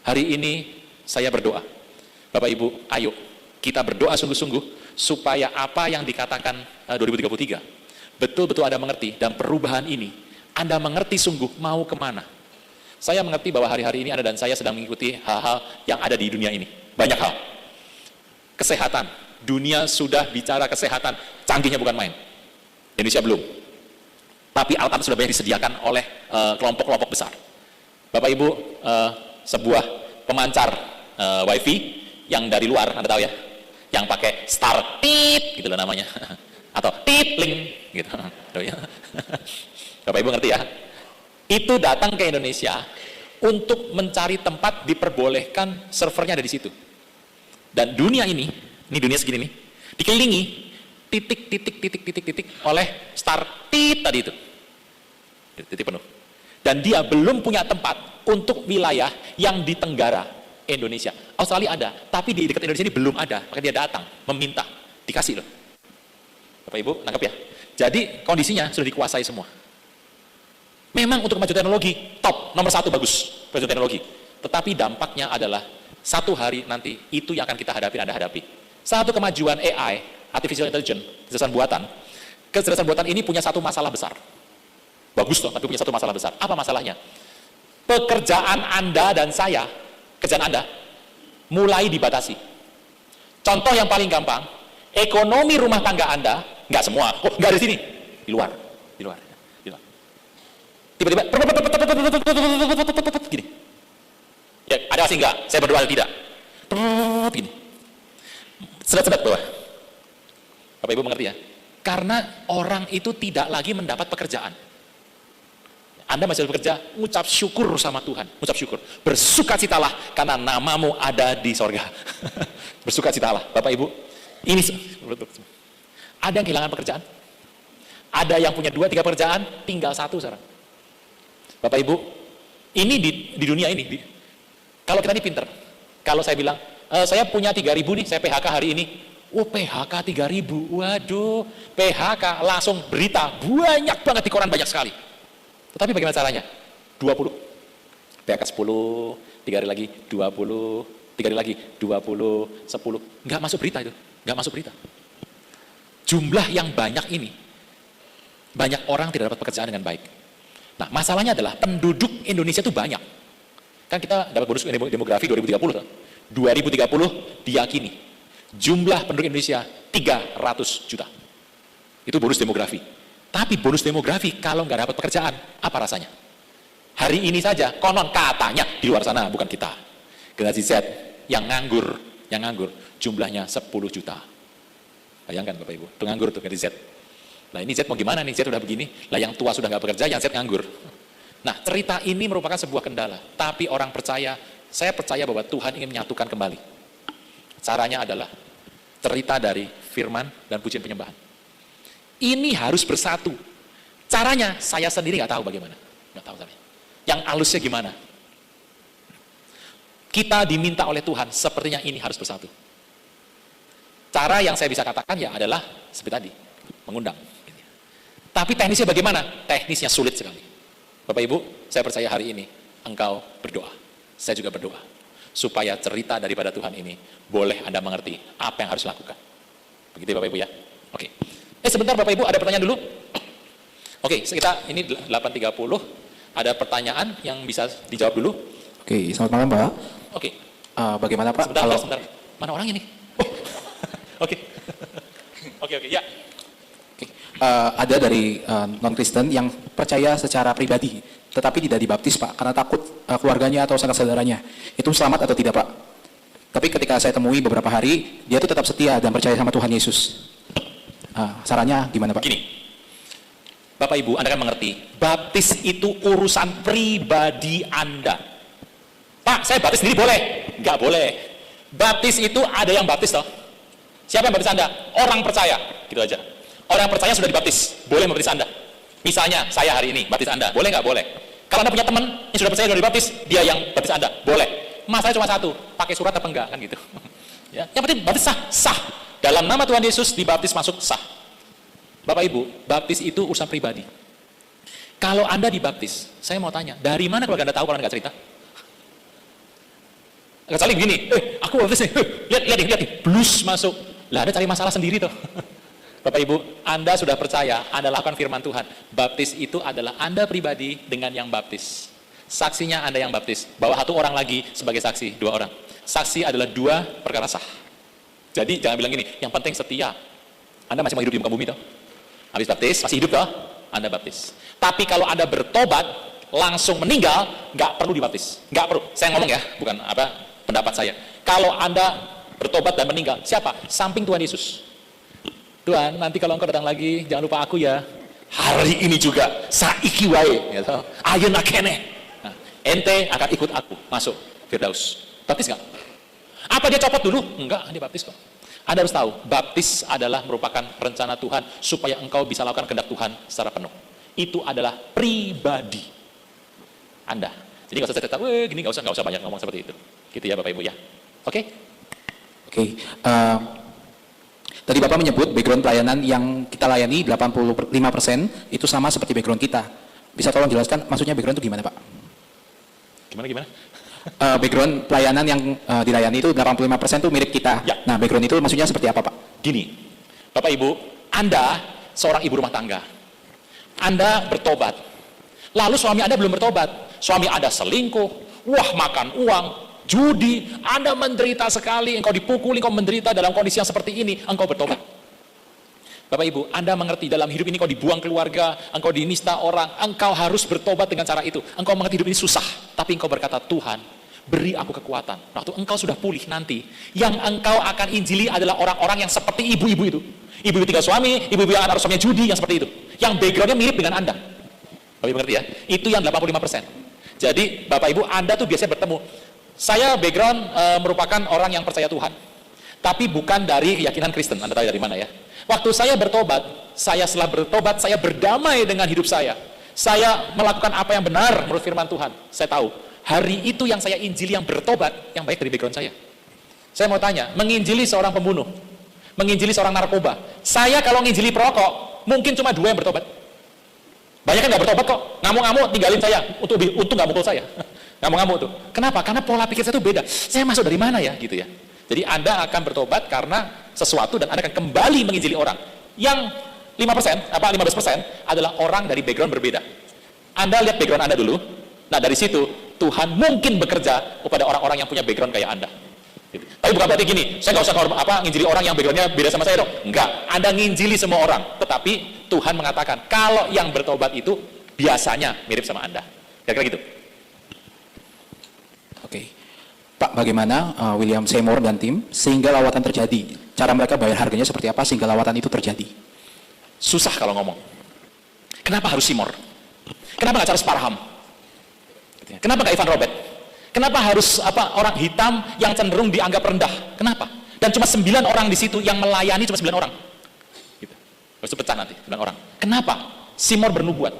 Hari ini, saya berdoa. Bapak Ibu, ayo, kita berdoa sungguh-sungguh, supaya apa yang dikatakan 2033, betul-betul Anda mengerti, dan perubahan ini, Anda mengerti sungguh mau kemana. Saya mengerti bahwa hari-hari ini Anda dan saya sedang mengikuti hal-hal yang ada di dunia ini. Banyak hal. Kesehatan, dunia sudah bicara kesehatan, canggihnya bukan main. Indonesia belum. Tapi alat-alat sudah banyak disediakan oleh kelompok-kelompok besar. Bapak Ibu, sebuah pemancar wifi yang dari luar, Anda tahu ya, yang pakai star tit, gitu loh namanya, atau tit link, gitu. Bapak Ibu ngerti ya? Itu datang ke Indonesia untuk mencari tempat diperbolehkan servernya ada di situ. Dan dunia ini dunia segini nih, dikelilingi titik oleh star tit tadi itu. Titik penuh. Dan dia belum punya tempat untuk wilayah yang di tenggara Indonesia. Australia ada, tapi di dekat Indonesia ini belum ada. Maka dia datang, meminta, dikasih loh. Bapak Ibu, nangkep ya? Jadi kondisinya sudah dikuasai semua. Memang untuk maju teknologi, top, nomor 1 bagus, maju teknologi. Tetapi dampaknya adalah satu hari nanti itu yang akan kita hadapi, Anda hadapi. Satu kemajuan AI, Artificial Intelligence, kecerdasan buatan ini punya satu masalah besar. Bagus loh, tapi punya satu masalah besar. Apa masalahnya? Pekerjaan Anda dan saya, kerjaan Anda, mulai dibatasi. Contoh yang paling gampang, ekonomi rumah tangga Anda, nggak semua, nggak ada di sini, di luar. Tiba-tiba, gini. Ya, ada sih enggak? Saya berdoa tidak. Gini. Sedat-sedat bawah. Bapak Ibu mengerti ya? Karena orang itu tidak lagi mendapat pekerjaan. Anda masih bekerja, ngucap syukur sama Tuhan, ngucap syukur. Bersukacitalah karena namamu ada di sorga. Bersukacitalah, Bapak Ibu. Ini ada yang kehilangan pekerjaan, ada yang punya 2-3 pekerjaan, tinggal 1 sekarang. Bapak Ibu, ini di dunia ini, kalau kita ini pinter, kalau saya bilang, saya punya 3.000 nih, saya PHK hari ini. Oh, PHK 3.000, waduh, PHK langsung berita, banyak banget di koran, banyak sekali. Tetapi bagaimana caranya? 20, PHK 10, 3 hari lagi 20, 3 hari lagi 20, 10, nggak masuk berita itu, nggak masuk berita. Jumlah yang banyak ini, banyak orang tidak dapat pekerjaan dengan baik. Nah, masalahnya adalah penduduk Indonesia itu banyak. Kan kita dapat bonus demografi 2030. 2030 diyakini jumlah penduduk Indonesia 300 juta. Itu bonus demografi. Tapi bonus demografi kalau nggak dapat pekerjaan, apa rasanya? Hari ini saja, konon katanya di luar sana, bukan kita. Generasi Z yang nganggur jumlahnya 10 juta. Bayangkan Bapak Ibu, itu nganggur tuh generasi Z. Nah ini Z mau gimana nih, Z udah begini, lah yang tua sudah nggak bekerja, yang Z nganggur. Nah cerita ini merupakan sebuah kendala, tapi orang percaya, saya percaya bahwa Tuhan ingin menyatukan kembali. Caranya adalah cerita dari firman dan pujian penyembahan. Ini harus bersatu. Caranya saya sendiri nggak tahu bagaimana, nggak tahu caranya. Yang halusnya gimana? Kita diminta oleh Tuhan, sepertinya ini harus bersatu. Cara yang saya bisa katakan ya adalah seperti tadi, mengundang. Tapi teknisnya bagaimana? Teknisnya sulit sekali. Bapak Ibu, saya percaya hari ini engkau berdoa. Saya juga berdoa. Supaya cerita daripada Tuhan ini boleh Anda mengerti apa yang harus dilakukan. Begitu Bapak Ibu ya. Oke. Sebentar Bapak Ibu, ada pertanyaan dulu? Oke, kita ini 8.30. Ada pertanyaan yang bisa dijawab dulu? Oke, selamat malam Pak. Oke. Bagaimana Pak? Sebentar. Mana orangnya nih? Oke. Oke, ya. Oke. Ada dari non-Kristen yang percaya secara pribadi, tetapi tidak dibaptis Pak, karena takut keluarganya atau sanak saudaranya. Itu selamat atau tidak Pak? Tapi ketika saya temui beberapa hari, dia tuh tetap setia dan percaya sama Tuhan Yesus. Sarannya gimana Pak? Gini, Bapak Ibu, Anda kan mengerti, baptis itu urusan pribadi Anda. Pak, saya baptis sendiri boleh? Nggak boleh. Baptis itu ada yang baptis toh. Siapa yang baptis Anda? Orang percaya, gitu aja. Orang percaya sudah dibaptis, boleh membaptis Anda. Misalnya, saya hari ini baptis Anda, boleh nggak? Boleh. Kalau Anda punya teman yang sudah percaya sudah dibaptis, dia yang baptis Anda, boleh. Masalahnya cuma satu, pakai surat apa enggak, kan gitu. Ya, yang penting baptis sah. Dalam nama Tuhan Yesus dibaptis masuk sah. Bapak Ibu, baptis itu urusan pribadi. Kalau Anda dibaptis, saya mau tanya, dari mana keluarga Anda tahu kalau Anda nggak cerita? Nggak saling begini, aku baptis nih, lihat nih, blus masuk. Lah Anda cari masalah sendiri tuh. Bapak Ibu, Anda sudah percaya, Anda lakukan firman Tuhan. Baptis itu adalah Anda pribadi dengan yang baptis. Saksinya Anda yang baptis. Bawa 1 orang lagi sebagai saksi, 2 orang. Saksi adalah 2 perkara sah. Jadi jangan bilang gini, yang penting setia. Anda masih mau hidup di muka bumi toh? Habis baptis, masih hidup toh? Anda baptis. Tapi kalau Anda bertobat, langsung meninggal, nggak perlu dibaptis. Nggak perlu. Saya ngomong ya, bukan pendapat saya. Kalau Anda bertobat dan meninggal, siapa? Samping Tuhan Yesus. Tuhan, nanti kalau engkau datang lagi, jangan lupa aku ya. Hari ini juga, saiki wae. Gitu. Ayo nakene. Nah, ente akan ikut aku, masuk Firdaus. Baptis nggak? Apa dia copot dulu? Enggak, dia baptis kok. Anda harus tahu, baptis adalah merupakan rencana Tuhan supaya engkau bisa lakukan kehendak Tuhan secara penuh. Itu adalah pribadi Anda. Jadi nggak usah cerita, gini nggak usah banyak ngomong seperti itu. Gitu ya Bapak Ibu ya. Oke? Oke. Tadi Bapak menyebut background pelayanan yang kita layani 85% itu sama seperti background kita. Bisa tolong jelaskan maksudnya background itu gimana Pak? Gimana? Background pelayanan yang dilayani itu 85% itu mirip kita. Ya. Nah, background itu maksudnya seperti apa, Pak? Gini, Bapak Ibu, Anda seorang ibu rumah tangga. Anda bertobat. Lalu suami Anda belum bertobat. Suami Anda selingkuh, makan uang, judi, Anda menderita sekali, engkau dipukuli, engkau menderita dalam kondisi yang seperti ini, engkau bertobat. Bapak Ibu, Anda mengerti dalam hidup ini engkau dibuang keluarga, engkau dinista orang, engkau harus bertobat dengan cara itu. Engkau mengerti hidup ini susah, tapi engkau berkata, Tuhan, beri aku kekuatan. Waktu engkau sudah pulih nanti, yang engkau akan injili adalah orang-orang yang seperti ibu-ibu itu. Ibu-ibu 3 suami, ibu-ibu yang anak suaminya judi, yang seperti itu. Yang backgroundnya mirip dengan Anda. Bapak Ibu mengerti ya? Itu yang 85%. Jadi Bapak Ibu, Anda tuh biasanya bertemu. Saya background merupakan orang yang percaya Tuhan. Tapi bukan dari keyakinan Kristen. Anda tahu dari mana ya? Waktu saya bertobat, setelah bertobat, saya berdamai dengan hidup saya. Saya melakukan apa yang benar menurut firman Tuhan. Saya tahu, hari itu yang saya injili yang bertobat, yang baik dari background saya. Saya mau tanya, menginjili seorang pembunuh, menginjili seorang narkoba. Saya kalau menginjili perokok, mungkin cuma 2 yang bertobat. Banyak kan nggak bertobat kok, ngamuk-ngamuk tinggalin saya, untung nggak mukul saya. Ngamuk-ngamuk tuh. Kenapa? Karena pola pikir saya itu beda. Saya masuk dari mana ya, gitu ya. Jadi Anda akan bertobat karena sesuatu dan Anda akan kembali menginjili orang. Yang 5%, 15% adalah orang dari background berbeda. Anda lihat background Anda dulu. Nah, dari situ Tuhan mungkin bekerja kepada orang-orang yang punya background kayak Anda. Gitu. Tapi bukan berarti gini, saya nggak usah nginjili orang yang backgroundnya beda sama saya dong. Enggak, Anda nginjili semua orang. Tetapi Tuhan mengatakan kalau yang bertobat itu biasanya mirip sama Anda. Kira-kira gitu. Oke. Pak, bagaimana William Seymour dan tim sehingga lawatan terjadi? Cara mereka bayar harganya seperti apa sehingga lawatan itu terjadi? Susah kalau ngomong. Kenapa harus Seymour? Kenapa nggak Charles Parham? Kenapa nggak Ivan Robert? Kenapa harus orang hitam yang cenderung dianggap rendah? Kenapa? Dan cuma 9 orang di situ yang melayani cuma 9 orang. Gitu. Harus pecah nanti 9 orang. Kenapa? Seymour bernubuat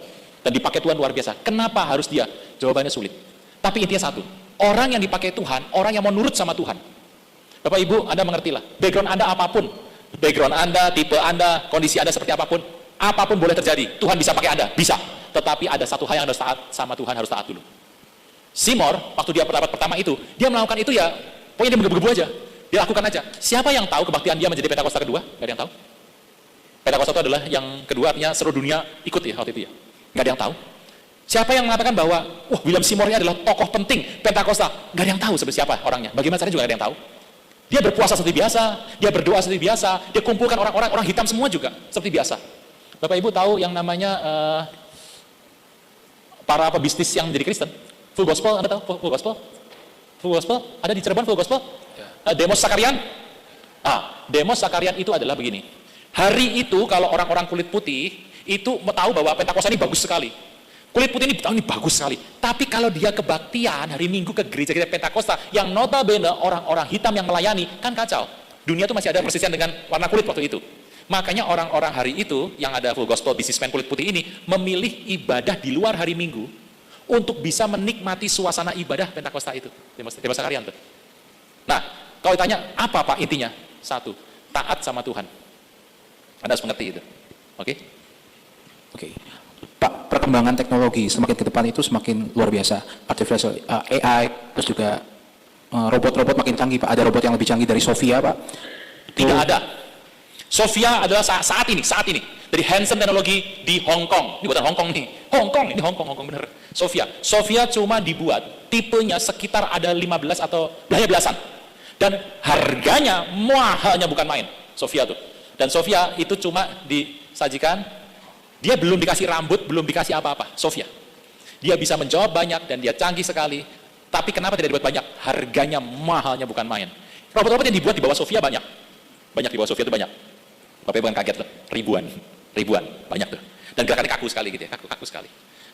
dan dipakai Tuhan luar biasa. Kenapa harus dia? Jawabannya sulit. Tapi intinya satu. Orang yang dipakai Tuhan, orang yang mau nurut sama Tuhan. Bapak Ibu, Anda mengertilah. Background Anda apapun, background Anda, tipe Anda, kondisi Anda seperti apapun boleh terjadi. Tuhan bisa pakai Anda, bisa. Tetapi ada satu hal yang harus taat sama Tuhan, harus taat dulu. Seymour, waktu dia pertama itu, dia melakukan itu ya, pokoknya dia menggebu-gebu aja. Dia lakukan aja. Siapa yang tahu kebaktian dia menjadi Pentakosta kedua? Gak ada yang tahu. Pentakosta itu adalah yang kedua, artinya seluruh dunia ikut ya waktu itu ya. Gak ada yang tahu. Siapa yang mengatakan bahwa, William Seymour ini adalah tokoh penting Pentakosta? Gak ada yang tahu sebenarnya siapa orangnya. Bagaimana caranya juga gak ada yang tahu. Dia berpuasa seperti biasa, dia berdoa seperti biasa, dia kumpulkan orang hitam semua juga seperti biasa. Bapak Ibu tahu yang namanya para pebisnis yang menjadi Kristen? Full Gospel, Anda tahu Full Gospel? Full Gospel? Ada di Cirebon Full Gospel? Demos Sakarian? Demos Sakarian itu adalah begini. Hari itu kalau orang-orang kulit putih itu tahu bahwa Pentakosta ini bagus sekali. Kulit putih ini bagus sekali. Tapi kalau dia kebaktian hari Minggu ke gereja-gereja Pentakosta yang notabene orang-orang hitam yang melayani, kan kacau. Dunia itu masih ada persisian dengan warna kulit waktu itu. Makanya orang-orang hari itu yang ada Full Gospel businessman kulit putih ini memilih ibadah di luar hari Minggu untuk bisa menikmati suasana ibadah Pentakosta itu. Demos Sakarian tuh. Nah, kalau ditanya apa Pak intinya? Satu, taat sama Tuhan. Anda harus mengerti itu. Oke? Oke. Pak, perkembangan teknologi semakin ke depan itu semakin luar biasa. Artificial AI, terus juga robot-robot makin canggih, Pak. Ada robot yang lebih canggih dari Sophia, Pak? Tidak ada. Sophia adalah saat ini dari Hansen Teknologi di Hong Kong. Ini bukan Hong Kong nih. Hong Kong bener. Sophia cuma dibuat tipenya sekitar ada 15 atau banyak belasan. Dan harganya mahalnya bukan main. Sophia tuh. Dan Sophia itu cuma disajikan, dia belum dikasih rambut, belum dikasih apa-apa. Sophia. Dia bisa menjawab banyak dan dia canggih sekali. Tapi kenapa tidak dibuat banyak? Harganya mahalnya bukan main. Robot-robot yang dibuat di bawah Sophia banyak. Banyak di bawah Sophia itu banyak. Bapak Ibu kan kaget loh, ribuan, banyak tuh. Dan gerakannya kaku sekali gitu ya, kaku sekali.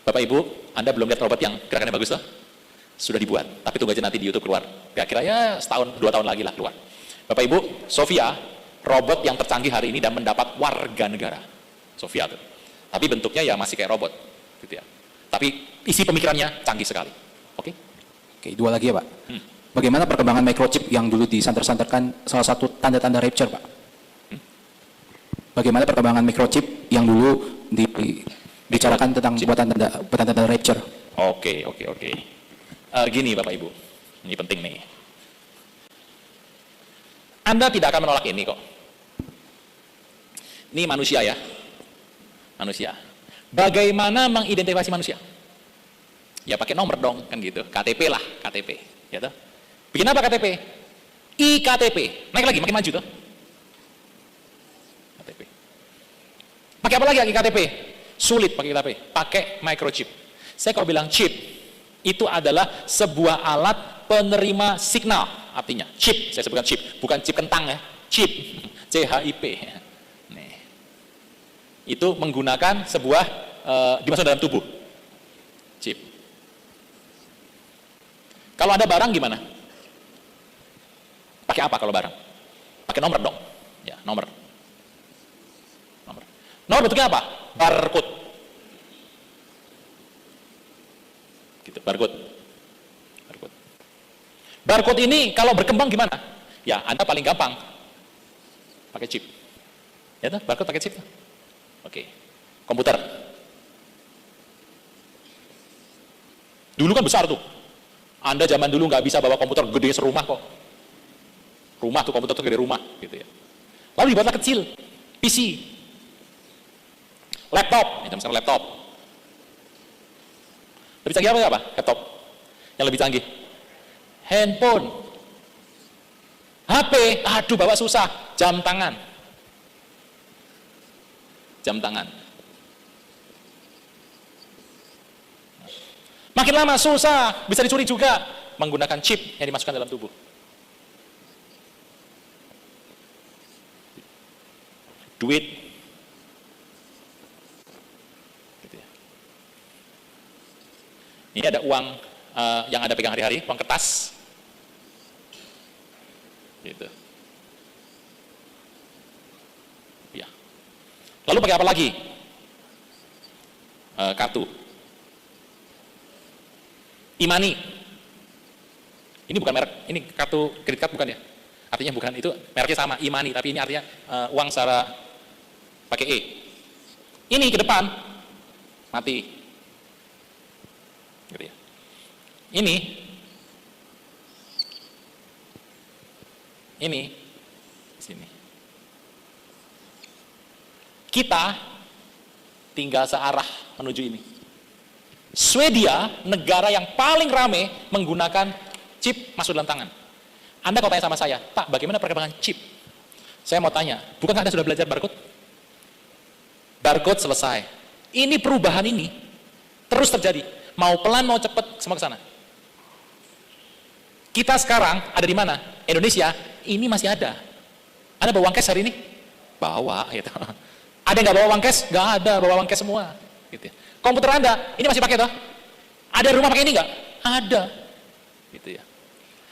Bapak Ibu, Anda belum lihat robot yang gerakannya bagus loh? Sudah dibuat, tapi tunggu aja nanti di YouTube keluar. Kira-kira ya setahun, 2 tahun lagi lah keluar. Bapak Ibu, Sophia, robot yang tercanggih hari ini dan mendapat warga negara. Sophia tuh. Tapi bentuknya ya masih kayak robot, gitu ya. Tapi isi pemikirannya canggih sekali. Oke? Oke, 2 lagi ya Pak. Bagaimana perkembangan microchip yang dulu disanter-santerkan salah satu tanda-tanda rapture Pak? Bagaimana perkembangan microchip yang dulu dibicarakan tentang buatan tanda rapture? Oke. Gini Bapak Ibu, ini penting nih. Anda tidak akan menolak ini kok. Ini manusia ya. Manusia. Bagaimana mengidentifikasi manusia? Ya pakai nomor dong, kan gitu. KTP lah, KTP. Ya toh? Bikin apa KTP? IKTP. Naik lagi, makin maju tuh. KTP. Pakai apa lagi KTP? Sulit pakai KTP. Pakai microchip. Saya kalau bilang chip, itu adalah sebuah alat penerima signal, artinya chip, saya sebutkan chip, bukan chip kentang ya, chip, CHIP. Nih. Itu menggunakan sebuah dimasukkan dalam tubuh, chip. Kalau ada barang gimana? Pakai apa kalau barang? Pakai nomor dong, ya nomor. Nomor bentuknya apa? Barcode. Gitu, barcode. Barcode ini kalau berkembang gimana? Ya, Anda paling gampang pakai chip. Ya tuh, barcode pakai chip tuh. Oke. Komputer. Dulu kan besar tuh. Anda zaman dulu nggak bisa bawa komputer gede serumah kok. Rumah tuh komputer tuh gede rumah gitu ya. Lalu dibuatlah kecil, PC. Laptop, itu misalnya laptop. Lebih canggih apa? Laptop. Yang lebih canggih. Handphone. HP, aduh bawa susah. Jam tangan. Jam tangan. Makin lama susah, bisa dicuri juga. Menggunakan chip yang dimasukkan dalam tubuh. Duit. Gitu ya. Ini ada uang yang Anda pegang hari-hari, uang kertas. Gitu. Ya. Lalu pakai apa lagi? Kartu. E-money. Ini bukan merek, ini kartu kredit card bukan ya? Artinya bukan, itu mereknya sama, e-money, tapi ini artinya uang secara pakai E. Ini ke depan mati. Gitu ya. Ini sini. Kita tinggal searah menuju ini. Swedia, negara yang paling rame menggunakan chip masuk dalam tangan. Anda kalau tanya sama saya, Pak, bagaimana perkembangan chip? Saya mau tanya, bukankah Anda sudah belajar barcode? Barcode selesai. Ini perubahan ini terus terjadi. Mau pelan, mau cepat, semua ke sana. Kita sekarang ada di mana? Indonesia, ini masih ada. Anda bawa uang cash hari ini? Bawa, gitu. Ada yang nggak bawa uang cash? Nggak ada, bawa uang cash semua. Gitu ya. Komputer Anda, ini masih pakai toh? Ada rumah pakai ini nggak? Ada. Gitu ya.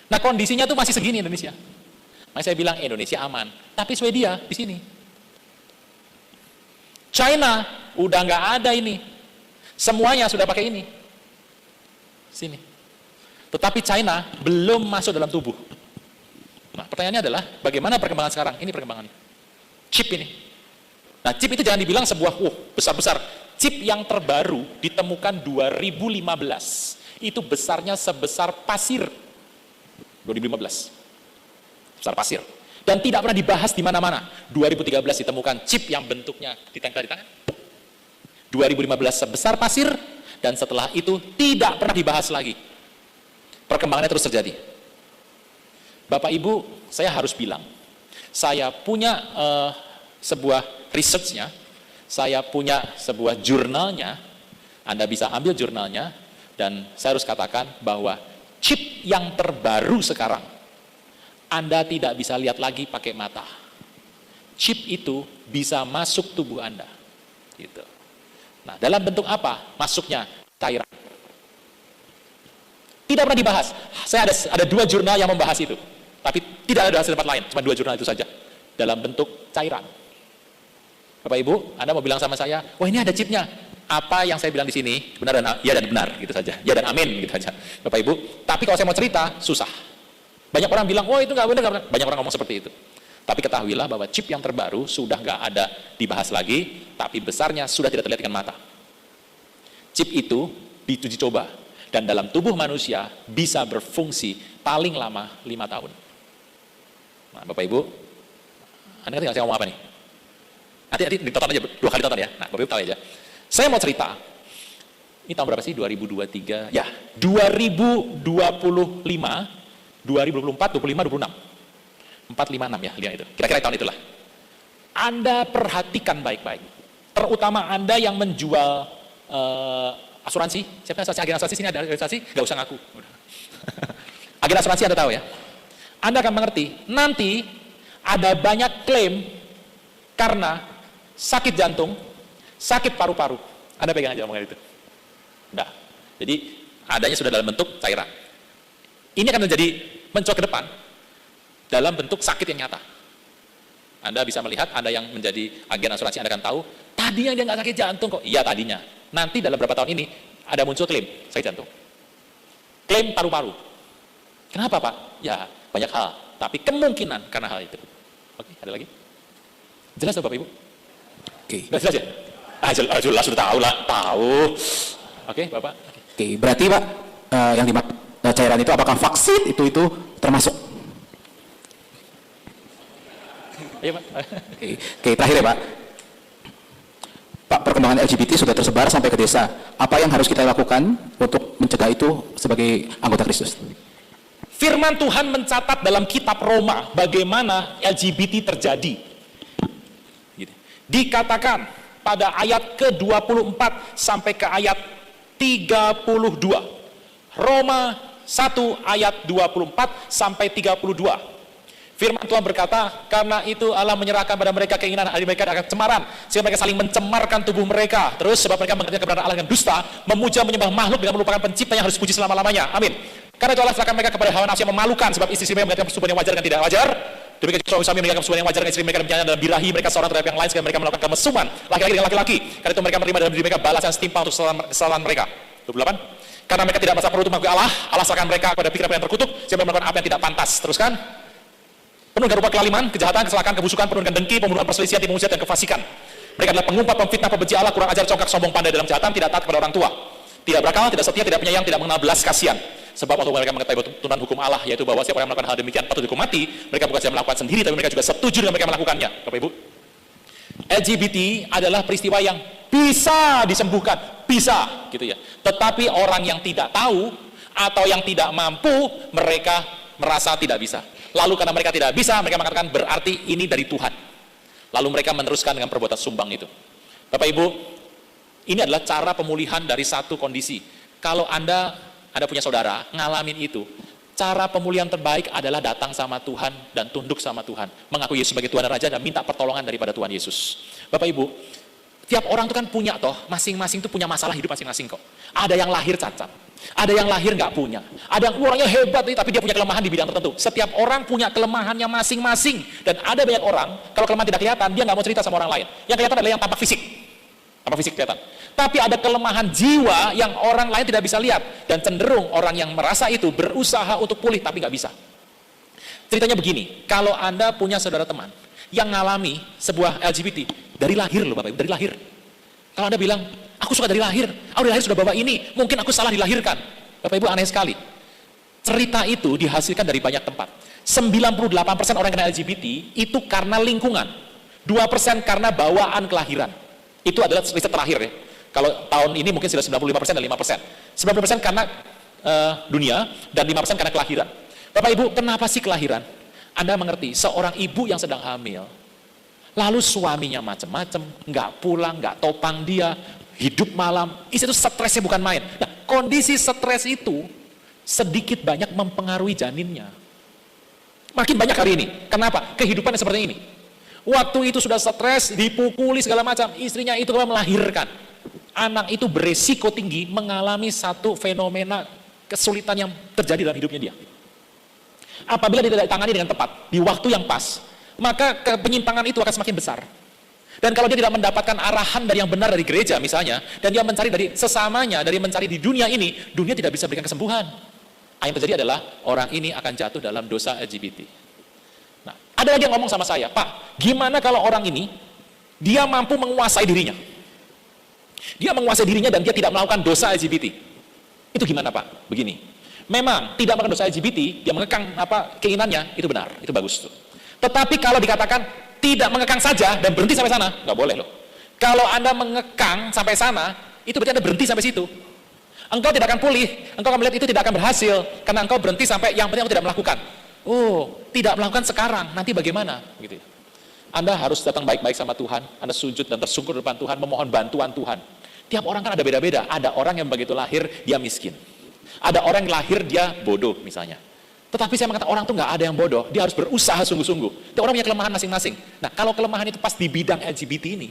Nah kondisinya tuh masih segini Indonesia. Makanya saya bilang Indonesia aman. Tapi Swedia di sini. China udah nggak ada ini. Semuanya sudah pakai ini. Sini. Tetapi China belum masuk dalam tubuh. Nah pertanyaannya adalah bagaimana perkembangan sekarang? Ini perkembangannya. Chip ini. Nah chip itu jangan dibilang sebuah besar-besar. Chip yang terbaru ditemukan 2015. Itu besarnya sebesar pasir. 2015. Besar pasir. Dan tidak pernah dibahas di mana-mana. 2013 ditemukan chip yang bentuknya ditempel di tangan. 2015 sebesar pasir. Dan setelah itu tidak pernah dibahas lagi. Perkembangannya terus terjadi. Bapak Ibu, saya harus bilang. Saya punya sebuah research-nya. Saya punya sebuah jurnalnya, Anda bisa ambil jurnalnya, dan saya harus katakan bahwa chip yang terbaru sekarang, Anda tidak bisa lihat lagi pakai mata. Chip itu bisa masuk tubuh Anda. Gitu. Nah, dalam bentuk apa? Masuknya cairan. Tidak pernah dibahas. Saya ada 2 jurnal yang membahas itu, tapi tidak ada hasil tempat lain, cuma 2 jurnal itu saja. Dalam bentuk cairan. Bapak Ibu, Anda mau bilang sama saya, wah ini ada chipnya. Apa yang saya bilang di sini benar dan ya dan benar gitu saja. Ya dan amin gitu saja. Bapak Ibu, tapi kalau saya mau cerita susah. Banyak orang bilang, wah itu nggak benar, nggak benar. Banyak orang ngomong seperti itu. Tapi ketahuilah bahwa chip yang terbaru sudah nggak ada dibahas lagi, tapi besarnya sudah tidak terlihat dengan mata. Chip itu diuji coba dan dalam tubuh manusia bisa berfungsi paling lama 5 tahun. Nah, Bapak Ibu, Anda ngerti nggak saya ngomong apa nih? Nanti ditonton aja, 2 kali tonton ya. Nah, Bapak Ibu tahu aja. Saya mau cerita. Ini tahun berapa sih? 2023. Ya, 2025, 2024, 25, 26. 4, 5, 6 ya, lihat itu. Kira-kira tahun itulah. Anda perhatikan baik-baik. Terutama Anda yang menjual asuransi. Siapa asuransi? Agen asuransi sini ada asuransi? Gak usah ngaku. Agen asuransi Anda tahu ya? Anda akan mengerti, nanti ada banyak klaim karena sakit jantung, sakit paru-paru. Anda pegang aja omongan itu. Nah, jadi adanya sudah dalam bentuk cairan. Ini akan menjadi mencolok ke depan dalam bentuk sakit yang nyata. Anda bisa melihat, Anda yang menjadi agen asuransi, Anda akan tahu, tadinya dia nggak sakit jantung kok. Iya tadinya. Nanti dalam beberapa tahun ini, ada muncul klaim sakit jantung. Klaim paru-paru. Kenapa Pak? Ya, banyak hal. Tapi kemungkinan karena hal itu. Oke, ada lagi? Jelas Bapak Ibu? Oke. Jelas ya? Jelas, sudah tahu lah. Tahu. Oke, Bapak. Oke, berarti Pak, yang dimaksud cairan itu apakah vaksin itu termasuk? Iya Pak. Oke, terakhir ya Pak. Pak, perkembangan LGBT sudah tersebar sampai ke desa. Apa yang harus kita lakukan untuk mencegah itu sebagai anggota Kristus? Firman Tuhan mencatat dalam kitab Roma bagaimana LGBT terjadi. Gitu. Dikatakan pada ayat ke-24 sampai ke ayat 32. Roma 1 ayat 24 sampai 32. Firman Tuhan berkata, karena itu Allah menyerahkan pada mereka keinginan hati mereka akan cemaran, sehingga mereka saling mencemarkan tubuh mereka. Terus sebab mereka mengerti kebenaran Allah dengan dusta, memuja menyembah makhluk dengan melupakan pencipta yang harus puji selama-lamanya. Amin. Karena itu Allah serahkan mereka kepada hawa nafsu yang memalukan, sebab istri mereka mengerti persetubuhan yang wajar dan tidak wajar. Demikian juga suami mengerti persetubuhan yang wajar dan istri mereka demikian dalam birahi mereka seorang terhadap yang lain, sehingga mereka melakukan kemesuman laki-laki dengan laki-laki. Karena itu mereka menerima dalam diri mereka balas yang setimpal untuk kesalahan mereka. 28. Karena mereka tidak merasa perlu untuk mengakui Allah, Allah serahkan mereka kepada pikiran yang terkutuk, sehingga melakukan apa yang tidak pantas. Teruskan. Penuh dengan rupa kelaliman, kejahatan, kecelakaan, kebusukan, penuh dengan dengki, pembunuhan, perselisihan, tipu musyiat, dan kefasikan. Mereka adalah pengumpat, pemfitnah, pembenci Allah, kurang ajar, congkak, sombong, pandai dalam kejahatan, tidak taat kepada orang tua, tidak berakal, tidak setia, tidak penyayang, tidak mengenal belas kasihan. Sebab waktu mereka mengetahui tuntunan hukum Allah, yaitu bahwa siapa yang melakukan hal demikian patut dihukum mati, mereka bukan saja melakukan sendiri, tapi mereka juga setuju dengan mereka melakukannya. Bapak Ibu, LGBT adalah peristiwa yang bisa disembuhkan, bisa, gitu ya. Tetapi orang yang tidak tahu atau yang tidak mampu, mereka merasa tidak bisa. Lalu karena mereka tidak bisa, mereka mengatakan berarti ini dari Tuhan. Lalu mereka meneruskan dengan perbuatan sumbang itu. Bapak Ibu, ini adalah cara pemulihan dari satu kondisi. Kalau Anda punya saudara, ngalamin itu, cara pemulihan terbaik adalah datang sama Tuhan dan tunduk sama Tuhan. Mengaku Yesus sebagai Tuhan dan Raja dan minta pertolongan daripada Tuhan Yesus. Bapak Ibu, tiap orang itu kan punya masing-masing itu punya masalah hidup masing-masing kok. Ada yang lahir cacat. Ada yang lahir nggak punya. Ada yang orangnya hebat nih, tapi dia punya kelemahan di bidang tertentu. Setiap orang punya kelemahannya masing-masing. Dan ada banyak orang, kalau kelemahan tidak kelihatan, dia nggak mau cerita sama orang lain. Yang kelihatan adalah yang tampak fisik. Tampak fisik kelihatan. Tapi ada kelemahan jiwa yang orang lain tidak bisa lihat. Dan cenderung orang yang merasa itu berusaha untuk pulih, tapi nggak bisa. Ceritanya begini, kalau Anda punya saudara teman yang ngalami sebuah LGBT, dari lahir loh Bapak Ibu, dari lahir. Kalau Anda bilang, aku suka dari lahir, aku dari lahir sudah bawa ini, mungkin aku salah dilahirkan. Bapak Ibu, aneh sekali. Cerita itu dihasilkan dari banyak tempat. 98% orang yang kena LGBT itu karena lingkungan. 2% karena bawaan kelahiran. Itu adalah riset terakhir ya. Kalau tahun ini mungkin sudah 95% dan 5%. 90% karena dunia dan 5% karena kelahiran. Bapak Ibu, kenapa sih kelahiran? Anda mengerti, seorang ibu yang sedang hamil, lalu suaminya macam-macam, nggak pulang, nggak topang dia, hidup malam, itu stresnya bukan main. Nah, kondisi stres itu sedikit banyak mempengaruhi janinnya. Makin banyak hari ini. Kenapa? Kehidupannya seperti ini. Waktu itu sudah stres, dipukuli segala macam, istrinya itu melahirkan. Anak itu beresiko tinggi mengalami satu fenomena kesulitan yang terjadi dalam hidupnya dia. Apabila tidak ditangani dengan tepat, di waktu yang pas, maka penyimpangan itu akan semakin besar. Dan kalau dia tidak mendapatkan arahan dari yang benar dari gereja misalnya, dan dia mencari dari sesamanya, dari mencari di dunia ini, dunia tidak bisa berikan kesembuhan. Yang terjadi adalah orang ini akan jatuh dalam dosa LGBT. Nah, ada lagi yang ngomong sama saya, Pak, gimana kalau orang ini, dia mampu menguasai dirinya? Dia menguasai dirinya dan dia tidak melakukan dosa LGBT. Itu gimana Pak? Begini, memang tidak melakukan dosa LGBT, dia mengekang keinginannya, itu benar, itu bagus tuh. Tetapi kalau dikatakan tidak mengekang saja dan berhenti sampai sana, nggak boleh loh. Kalau Anda mengekang sampai sana, itu berarti Anda berhenti sampai situ. Engkau tidak akan pulih, engkau akan melihat itu tidak akan berhasil, karena engkau berhenti sampai yang penting aku tidak melakukan. Oh, tidak melakukan sekarang, nanti bagaimana? Gitu. Anda harus datang baik-baik sama Tuhan, Anda sujud dan tersungkur depan Tuhan, memohon bantuan Tuhan. Tiap orang kan ada beda-beda. Ada orang yang begitu lahir, dia miskin. Ada orang yang lahir, dia bodoh misalnya. Tetapi saya mengatakan orang tuh nggak ada yang bodoh, dia harus berusaha sungguh-sungguh. Dan orang punya kelemahan masing-masing. Nah, kalau kelemahan itu pas di bidang LGBT ini,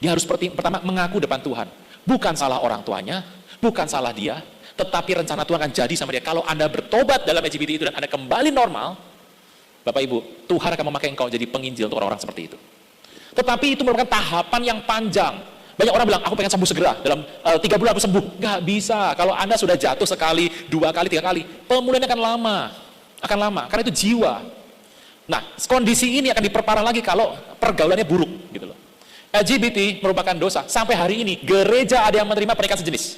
dia harus pertama mengaku depan Tuhan. Bukan salah orang tuanya, bukan salah dia, tetapi rencana Tuhan akan jadi sama dia. Kalau Anda bertobat dalam LGBT itu dan Anda kembali normal, Bapak Ibu, Tuhan akan memakai engkau jadi penginjil untuk orang-orang seperti itu. Tetapi itu merupakan tahapan yang panjang. Banyak orang bilang, aku pengen sembuh segera, dalam 3 bulan aku sembuh. Nggak bisa, kalau Anda sudah jatuh sekali, 2 kali, 3 kali, pemulihan akan lama, karena itu jiwa. Nah, kondisi ini akan diperparah lagi kalau pergaulannya buruk, gitu loh. LGBT merupakan dosa, sampai hari ini, gereja ada yang menerima pernikahan sejenis.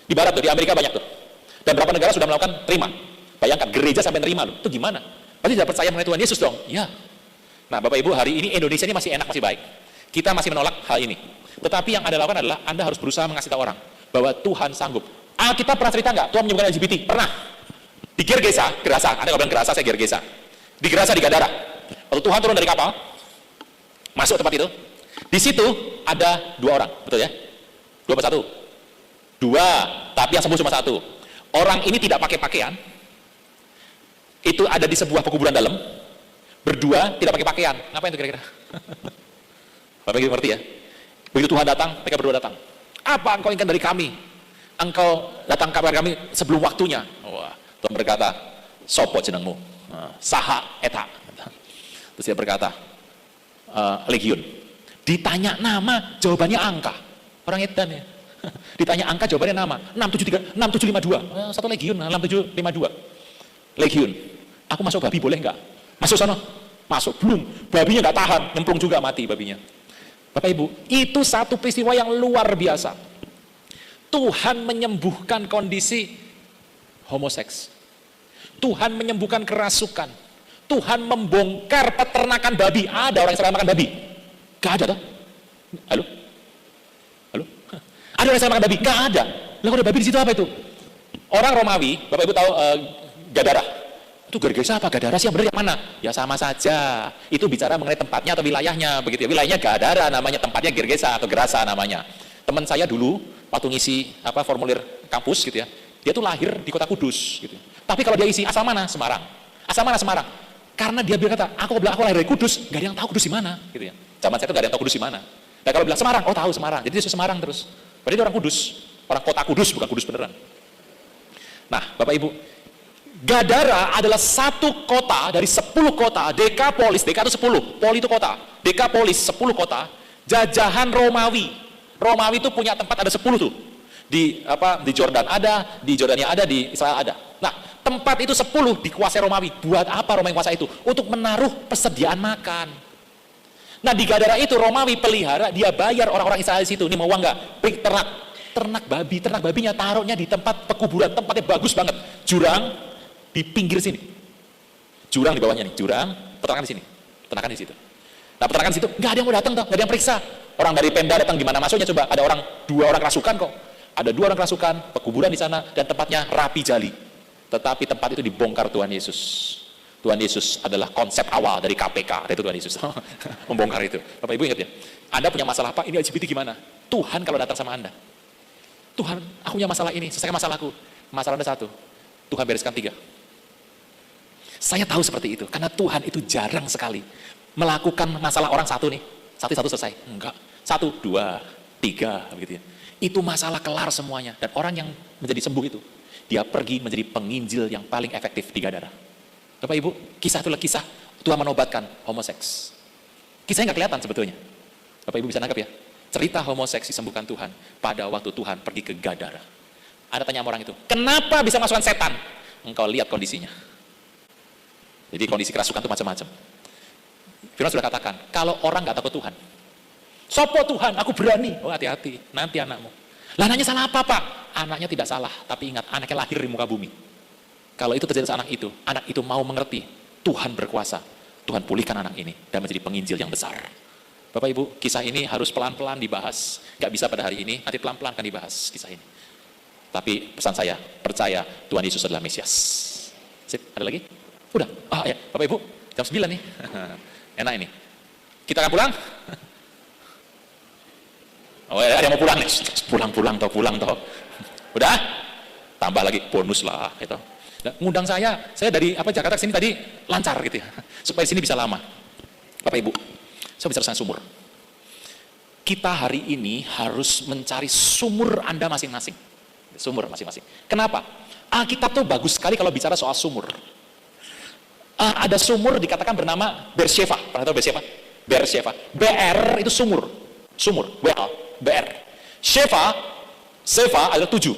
Di barat tuh, di Amerika banyak tuh. Dan beberapa negara sudah melakukan terima. Bayangkan, gereja sampai terima loh, itu gimana? Pasti tidak percaya mengenai Tuhan Yesus dong? Ya. Nah, Bapak Ibu, hari ini Indonesia ini masih enak, masih baik. Kita masih menolak hal ini. Tetapi yang Anda lakukan adalah Anda harus berusaha mengasih tahu orang bahwa Tuhan sanggup. Kita pernah cerita nggak? Tuhan menyembuhkan LGBT? Pernah. Di Gergesa, Gerasa. Anda kalau bilang Gerasa, saya Gergesa. Di Gerasa, di Gadara. Waktu Tuhan turun dari kapal, masuk tempat itu. Di situ ada 2 orang, betul ya? 2 per 1. 2, tapi yang sembuh cuma 1. Orang ini tidak pakai pakaian. Itu ada di sebuah pekuburan dalam. Berdua tidak pakai pakaian. Ngapain itu kira-kira? Bapak Ibu ngerti ya? Begitu Tuhan datang, mereka berdua datang. Apa engkau inginkan dari kami? Engkau datang kepada kami sebelum waktunya. Wah, Tuhan berkata, sopo jenengmu? Saha eta. Terus dia berkata, legiun. Ditanya nama, jawabannya angka. Orang edan ya. Ditanya angka, jawabannya nama. 6752. Satu legiun, 6752. Legiun. Aku masuk babi boleh nggak? Masuk sana. Masuk. Belum. Babinya nggak tahan. Nyemplung juga mati babinya. Bapak Ibu, itu satu peristiwa yang luar biasa. Tuhan menyembuhkan kondisi homoseks. Tuhan menyembuhkan kerasukan. Tuhan membongkar peternakan babi. Ada orang yang sering makan babi? Gak ada toh? Halo? Halo? Ada orang yang sering makan babi? Gak ada. Lah kok ada babi di situ apa itu? Orang Romawi, Bapak Ibu tahu Gadara. Itu Gergesa apa Gadara sih yang benar yang mana? Ya sama saja. Itu bicara mengenai tempatnya atau wilayahnya, begitu ya. Wilayahnya Gadara namanya, tempatnya Gergesa atau Gerasa namanya. Teman saya dulu waktu ngisi formulir kampus gitu ya. Dia tuh lahir di kota Kudus gitu. Tapi kalau dia isi asal mana? Semarang. Asal mana? Semarang. Karena dia berkata, aku lahir dari Kudus, gak ada yang tahu Kudus di mana gitu ya. Zaman saya tuh gak ada yang tahu Kudus di mana. Dan kalau bilang Semarang, oh tahu Semarang. Jadi dia Semarang terus. Berarti dia orang Kudus. Orang kota Kudus, bukan Kudus beneran. Nah, Bapak Ibu, Gadara adalah satu kota dari 10 kota, Dekapolis, Deka itu 10, Poli itu kota, Dekapolis 10 kota, jajahan Romawi. Romawi itu punya tempat ada 10 tuh. Di Jordan ada, di Jordania ada, di Israel ada. Nah, tempat itu 10 dikuasai Romawi. Buat apa Romawi kuasa itu? Untuk menaruh persediaan makan. Nah, di Gadara itu Romawi pelihara, dia bayar orang-orang Israel di situ. Ini mau uang nggak? Ternak babi, ternak babinya taruhnya di tempat pekuburan, tempatnya bagus banget. Jurang di pinggir sini, jurang di bawahnya nih, jurang, peternakan di sini, peternakan di situ. Nah, peternakan di situ nggak ada yang mau datang toh, nggak ada yang periksa. Orang dari Pemda datang, gimana masuknya coba? Ada 2 orang kerasukan kok, ada 2 orang kerasukan, pekuburan di sana dan tempatnya rapi jali. Tetapi tempat itu dibongkar Tuhan Yesus. Tuhan Yesus adalah konsep awal dari KPK, itu Tuhan Yesus membongkar itu. Bapak Ibu ingat ya? Anda punya masalah apa? Ini LGBT gimana? Tuhan kalau datang sama Anda, Tuhan, aku punya masalah ini, selesaikan masalahku. Masalah Anda 1, Tuhan bereskan 3. Saya tahu seperti itu, karena Tuhan itu jarang sekali melakukan masalah orang satu nih, satu selesai. Enggak, 1, 2, 3, begitu ya. Itu masalah kelar semuanya. Dan orang yang menjadi sembuh itu, dia pergi menjadi penginjil yang paling efektif di Gadara. Bapak Ibu, kisah itulah kisah Tuhan menobatkan homoseks. Kisahnya nggak kelihatan sebetulnya. Bapak Ibu bisa nangkap ya? Cerita homoseks disembuhkan Tuhan pada waktu Tuhan pergi ke Gadara. Ada tanya sama orang itu, kenapa bisa masukkan setan? Engkau lihat kondisinya. Jadi kondisi kerasukan itu macam-macam. Firman sudah katakan, kalau orang nggak takut Tuhan, sopo Tuhan, aku berani. Oh hati-hati, nanti anakmu. Lah anaknya salah apa Pak? Anaknya tidak salah, tapi ingat anaknya lahir di muka bumi. Kalau itu terjadi sama anak itu mau mengerti, Tuhan berkuasa. Tuhan pulihkan anak ini dan menjadi penginjil yang besar. Bapak Ibu, kisah ini harus pelan-pelan dibahas. Gak bisa pada hari ini, nanti pelan-pelan akan dibahas kisah ini. Tapi pesan saya, percaya Tuhan Yesus adalah Mesias. Sip, ada lagi? Udah, ya Bapak Ibu, jam 9 nih. Enak ini. Kita akan pulang? Oh ada yang mau pulang nih? Pulang toh. Udah? tambah lagi bonus lah gitu. Nah, ngundang saya dari Jakarta ke sini tadi lancar gitu ya, supaya sini bisa lama. Bapak Ibu, saya bicara tentang sumur. Kita hari ini harus mencari sumur Anda masing-masing. Sumur masing-masing. Kenapa? Alkitab tuh bagus sekali kalau bicara soal sumur. Ada sumur dikatakan bernama Beersheba. Pernah tahu Beersheba? Beersheba. BR itu sumur. Sumur. Well. BR. Sheva adalah 7.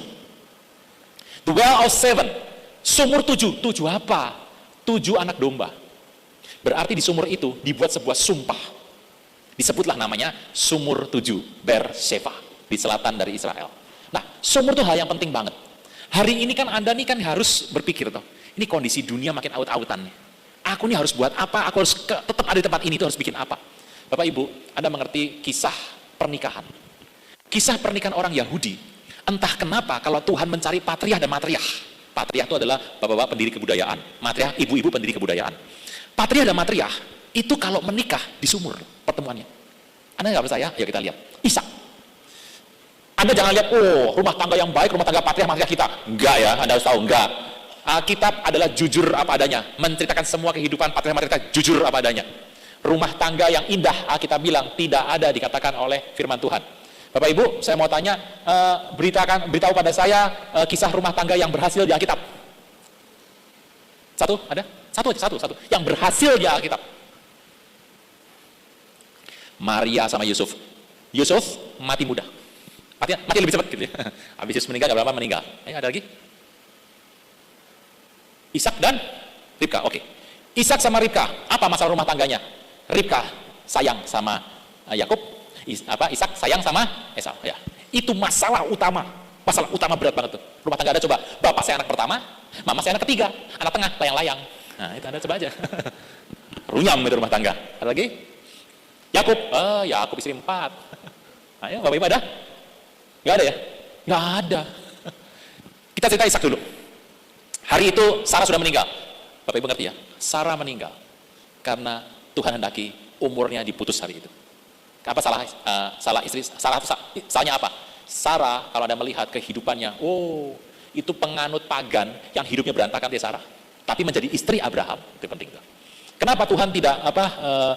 The well of 7. Sumur 7. 7 apa? 7 anak domba. Berarti di sumur itu dibuat sebuah sumpah. Disebutlah namanya sumur 7. Beersheba. Di selatan dari Israel. Nah, sumur itu hal yang penting banget. Hari ini kan Anda nih kan harus berpikir toh. Ini kondisi dunia makin aut-autan nih. Aku nih harus buat apa? Aku harus tetap ada di tempat ini, itu harus bikin apa? Bapak Ibu, Anda mengerti kisah pernikahan. Kisah pernikahan orang Yahudi. Entah kenapa kalau Tuhan mencari patriarh dan matriarh. Patriarh itu adalah bapak-bapak pendiri kebudayaan. Matriarh, ibu-ibu pendiri kebudayaan. Patriarh dan matriarh itu kalau menikah di sumur pertemuannya. Anda nggak percaya? Ya kita lihat. Ishak. Anda jangan lihat, oh rumah tangga yang baik, rumah tangga patriarh matriarh kita. Enggak ya, Anda harus tahu, enggak. Alkitab adalah jujur apa adanya, menceritakan semua kehidupan patriarh matriarh kita jujur apa adanya. Rumah tangga yang indah, Alkitab bilang tidak ada dikatakan oleh firman Tuhan. Bapak Ibu, saya mau tanya, beritahu pada saya kisah rumah tangga yang berhasil di Alkitab. Satu, ada? Satu. Yang berhasil di Alkitab. Maria sama Yusuf. Yusuf mati muda. Mati lebih cepat gitu ya. Habis Yesus meninggal, gak berapa meninggal. Ada lagi? Ishak dan Ribka, oke. Ishak sama Ribka, apa masalah rumah tangganya? Ribka sayang sama Yakub, Ishak sayang sama Esau. Ya. Itu masalah utama berat banget tuh. Rumah tangga Anda coba, bapak saya anak pertama, mama saya anak ketiga, anak tengah layang-layang. Nah itu Anda coba aja. Runyam itu rumah tangga. Ada lagi? Yakub, Yakub istri 4. Ayo Bapak Ibu ada? Nggak ada ya? Nggak ada. Kita cerita Ishak dulu. Hari itu Sarah sudah meninggal. Bapak Ibu ngerti ya? Sarah meninggal karena Tuhan hendaki umurnya diputus hari itu. Apa salahnya apa? Sarah kalau Anda melihat kehidupannya, itu penganut pagan yang hidupnya berantakan dia Sarah. Tapi menjadi istri Abraham, itu penting. Kenapa Tuhan tidak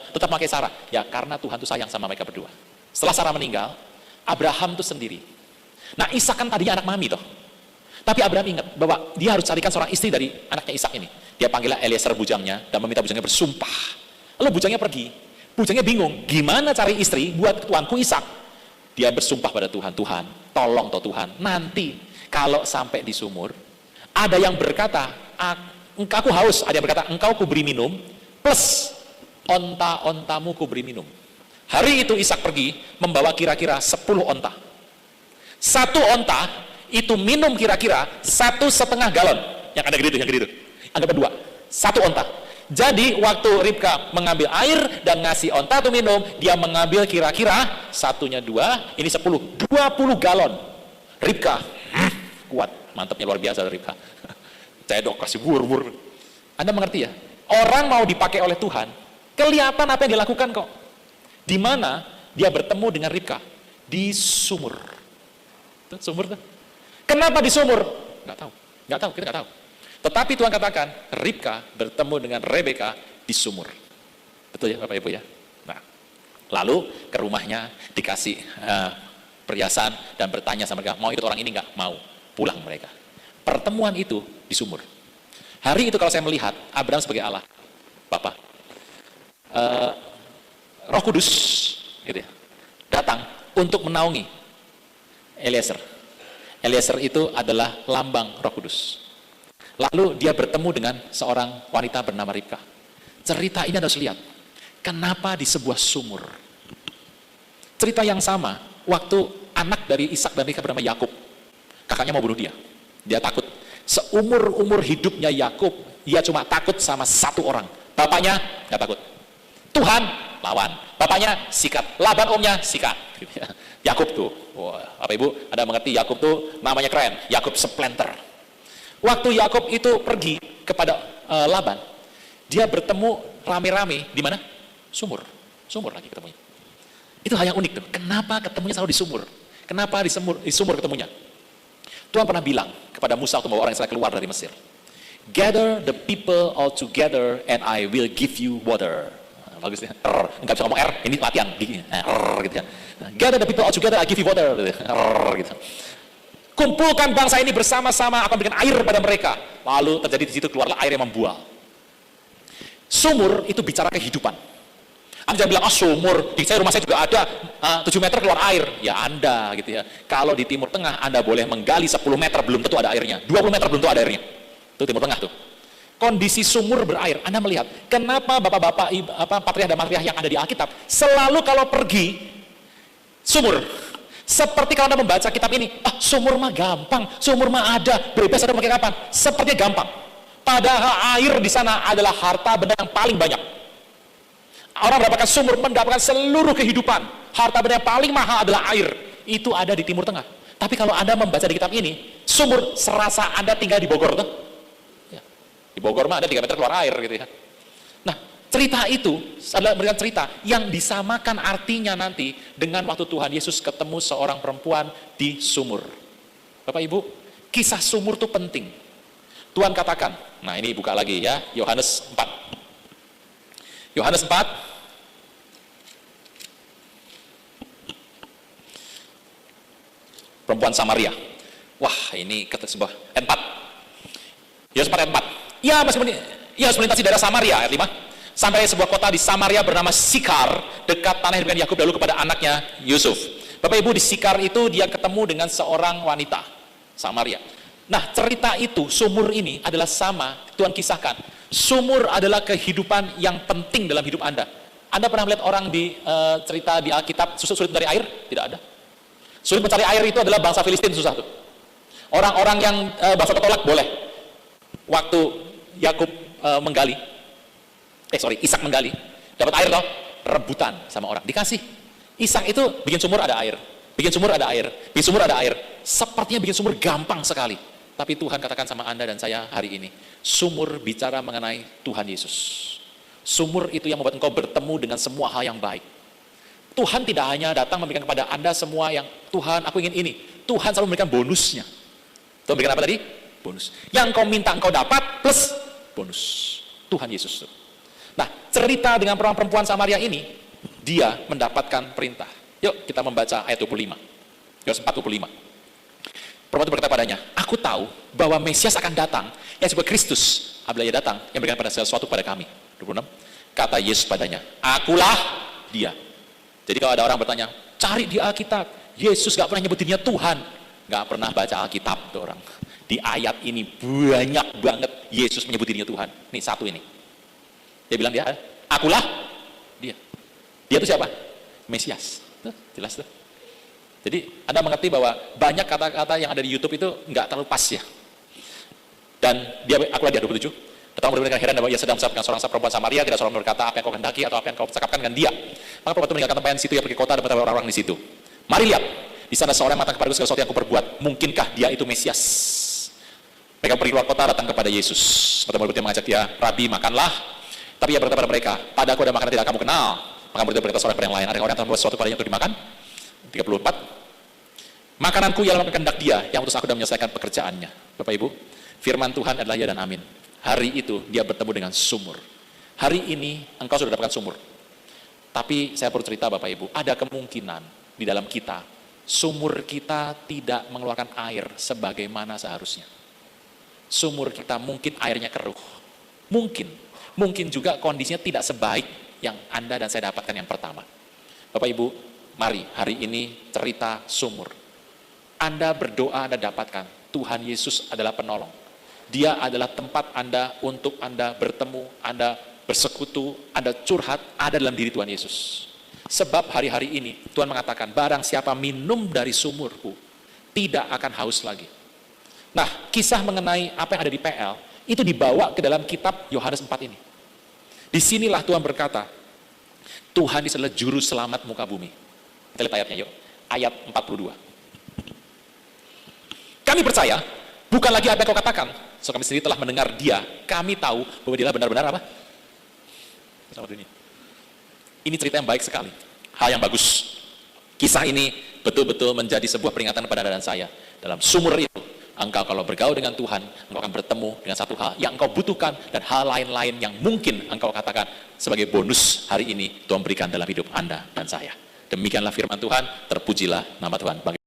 tetap pakai Sarah? Ya karena Tuhan itu sayang sama mereka berdua. Setelah Sarah meninggal, Abraham itu sendiri. Nah Ishak kan tadinya anak mami toh. Tapi Abraham ingat bahwa dia harus carikan seorang istri dari anaknya Ishak ini. Dia panggillah Eliezer bujangnya dan meminta bujangnya bersumpah. Lalu bujangnya pergi. Bujangnya bingung, gimana cari istri buat tuanku Ishak? Dia bersumpah pada Tuhan, Tuhan, tolong toh Tuhan. Nanti kalau sampai di sumur, ada yang berkata, aku haus. Ada yang berkata, engkau kuberi minum, plus onta-ontamu kuberi minum. Hari itu Ishak pergi membawa kira-kira 10 onta. 1 onta itu minum kira-kira 1,5 galon. Yang ada gede itu. Anggap 2. 1 onta. Jadi waktu Ribka mengambil air dan ngasih onta itu minum, dia mengambil kira-kira satunya 2, ini 10, 20 galon. Ribka, kuat, mantapnya luar biasa Ribka. Cedok kasih bur. Anda mengerti ya? Orang mau dipakai oleh Tuhan, kelihatan apa yang dia lakukan kok. Di mana dia bertemu dengan Ribka? Di sumur. Itu sumur tuh. Kenapa di sumur? Nggak tahu, kita nggak tahu. Tetapi Tuhan katakan, Ribka bertemu dengan Rebeka di sumur. Betul ya Bapak Ibu ya? Nah, lalu ke rumahnya dikasih perhiasan dan bertanya sama mereka, mau ikut orang ini nggak? Mau. Pulang mereka. Pertemuan itu di sumur. Hari itu kalau saya melihat Abraham sebagai Allah, Bapak, Roh Kudus gitu ya, datang untuk menaungi Eliezer. Eliezer itu adalah lambang Roh Kudus. Lalu dia bertemu dengan seorang wanita bernama Ribka. Cerita ini Anda harus lihat. Kenapa di sebuah sumur? Cerita yang sama, waktu anak dari Ishak dan Ribka bernama Yakub. Kakaknya mau bunuh dia. Dia takut. Seumur-umur hidupnya Yakub, dia cuma takut sama 1 orang. Bapaknya nggak takut. Tuhan lawan. Bapaknya sikat. Laban omnya sikat. Yakub tuh. Wah, Bapak Ibu, Anda mengerti Yakub tuh namanya keren. Yakub Splinter. Waktu Yakub itu pergi kepada Laban, dia bertemu rame-rame di mana? Sumur lagi ketemunya. Itu hal yang unik tuh. Kenapa ketemunya selalu di sumur? Kenapa di sumur ketemunya? Tuhan pernah bilang kepada Musa waktu membawa orang Israel keluar dari Mesir, gather the people all together and I will give you water. Bagus ya, nggak bisa ngomong R, ini latihan, gitu ya. Gather the people all together, I give you water, gitu. Kumpulkan bangsa ini bersama-sama, akan berikan air pada mereka. Lalu terjadi di situ keluarlah air yang membual. Sumur itu bicara kehidupan. Anda jangan bilang, sumur, di rumah saya juga ada 7 meter keluar air. Ya Anda gitu ya. Kalau di Timur Tengah Anda boleh menggali 10 meter belum tentu ada airnya. 20 meter belum tentu ada airnya. Itu Timur Tengah tuh. Kondisi sumur berair. Anda melihat, kenapa bapak-bapak, patriark dan matriark yang ada di Alkitab selalu kalau pergi sumur. Seperti kalau Anda membaca kitab ini, sumur mah gampang, sumur mah ada, bebas ada pakai kapan? Sepertinya gampang. Padahal air di sana adalah harta benda yang paling banyak. Orang mendapatkan sumur, mendapatkan seluruh kehidupan. Harta benda yang paling mahal adalah air. Itu ada di Timur Tengah. Tapi kalau Anda membaca di kitab ini, sumur serasa Anda tinggal di Bogor tuh. Di Bogor mah ada 3 meter keluar air gitu ya. Nah, cerita itu adalah memberikan cerita yang disamakan artinya nanti dengan waktu Tuhan Yesus ketemu seorang perempuan di sumur. Bapak Ibu, kisah sumur itu penting. Tuhan katakan, nah ini buka lagi ya, Yohanes 4. Yohanes 4. Perempuan Samaria. Wah, ini kata sebuah 4. Yohanes 4 ayat 4. Ia harus melintasi daerah Samaria, ayat 5. Sampai sebuah kota di Samaria bernama Sikar, dekat tanah yang diberikan Yakub dahulu kepada anaknya Yusuf. Bapak Ibu, di Sikar itu dia ketemu dengan seorang wanita Samaria. Nah, cerita itu, sumur ini adalah sama, Tuhan kisahkan. Sumur adalah kehidupan yang penting dalam hidup Anda. Anda pernah melihat orang di cerita di Alkitab sulit mencari air? Tidak ada. Sulit mencari air itu adalah bangsa Filistin, susah tuh. Orang-orang yang bangsa petolak boleh. Waktu Yakub Ishak menggali, dapat air toh, rebutan sama orang, dikasih. Ishak itu bikin sumur ada air, bikin sumur ada air, bikin sumur ada air. Sepertinya bikin sumur gampang sekali. Tapi Tuhan katakan sama Anda dan saya hari ini, sumur bicara mengenai Tuhan Yesus. Sumur itu yang membuat engkau bertemu dengan semua hal yang baik. Tuhan tidak hanya datang memberikan kepada Anda semua yang, Tuhan aku ingin ini. Tuhan selalu memberikan bonusnya. Tuhan memberikan apa tadi? Bonus. Yang kau minta engkau dapat plus bonus. Tuhan Yesus. Nah, cerita dengan perempuan Samaria ini, dia mendapatkan perintah. Yuk kita membaca ayat 25. Yohanes 4:25. Perempuan itu berkata padanya, aku tahu bahwa Mesias akan datang, yang disebut Kristus. Apabila ia datang, yang memberikan pada sesuatu pada kami. 26. Kata Yesus padanya, akulah dia. Jadi kalau ada orang bertanya, cari di Alkitab, Yesus gak pernah nyebut dirinya Tuhan. Gak pernah baca Alkitab tuh orang. Di ayat ini banyak banget Yesus menyebut dirinya Tuhan. Nih satu ini. Dia bilang dia, akulah dia. Dia itu siapa? Mesias. Tuh, jelas tuh. Jadi Anda mengerti bahwa banyak kata-kata yang ada di YouTube itu nggak terlalu pas ya. Dan dia, akulah dia 27. Datang berbeda dengan heran bahwa ia sedang bersama dengan seorang perempuan Samaria, tidak seorang berkata apa yang kau kehendaki atau apa yang kau cakapkan dengan dia. Maka perempuan itu meninggalkan tempat yang di situ, ia pergi ke kota dan bertemu orang-orang di situ. Mari lihat, di sana seorang matang kepadaku segala sesuatu yang aku perbuat. Mungkinkah dia itu Mesias? Mereka pergi keluar kota datang kepada Yesus. Pertama murid yang mengajak dia, Rabi makanlah. Tapi ia berkata pada mereka, pada aku ada makanan tidak kamu kenal. Maka murid berkata seorang kepada yang lain, ada orang yang membuat sesuatu padanya untuk dimakan? 34. Makananku ialah kehendak dia yang utus aku dan menyelesaikan pekerjaannya. Bapak Ibu, firman Tuhan adalah ya dan amin. Hari itu dia bertemu dengan sumur. Hari ini engkau sudah dapatkan sumur. Tapi saya perlu cerita Bapak Ibu, ada kemungkinan di dalam kita, sumur kita tidak mengeluarkan air sebagaimana seharusnya. Sumur kita mungkin airnya keruh. Mungkin juga kondisinya tidak sebaik yang Anda dan saya dapatkan yang pertama. Bapak Ibu, mari hari ini cerita sumur. Anda berdoa, Anda dapatkan. Tuhan Yesus adalah penolong. Dia adalah tempat Anda untuk Anda bertemu, Anda bersekutu, Anda curhat, ada dalam diri Tuhan Yesus. Sebab hari-hari ini Tuhan mengatakan, barang siapa minum dari sumurku, tidak akan haus lagi. Nah, kisah mengenai apa yang ada di PL, itu dibawa ke dalam kitab Yohanes 4 ini. Disinilah Tuhan berkata, Tuhan adalah juru selamat muka bumi. Kita lihat ayatnya yuk, ayat 42. Kami percaya, bukan lagi apa yang kau katakan. So kami sendiri telah mendengar dia, kami tahu bahwa dia benar-benar apa? Ini cerita yang baik sekali, hal yang bagus. Kisah ini betul-betul menjadi sebuah peringatan kepada Anda dan saya. Dalam sumur itu, Engkau kalau bergaul dengan Tuhan, engkau akan bertemu dengan satu hal yang engkau butuhkan dan hal lain-lain yang mungkin engkau katakan sebagai bonus hari ini Tuhan berikan dalam hidup Anda dan saya. Demikianlah firman Tuhan, terpujilah nama Tuhan.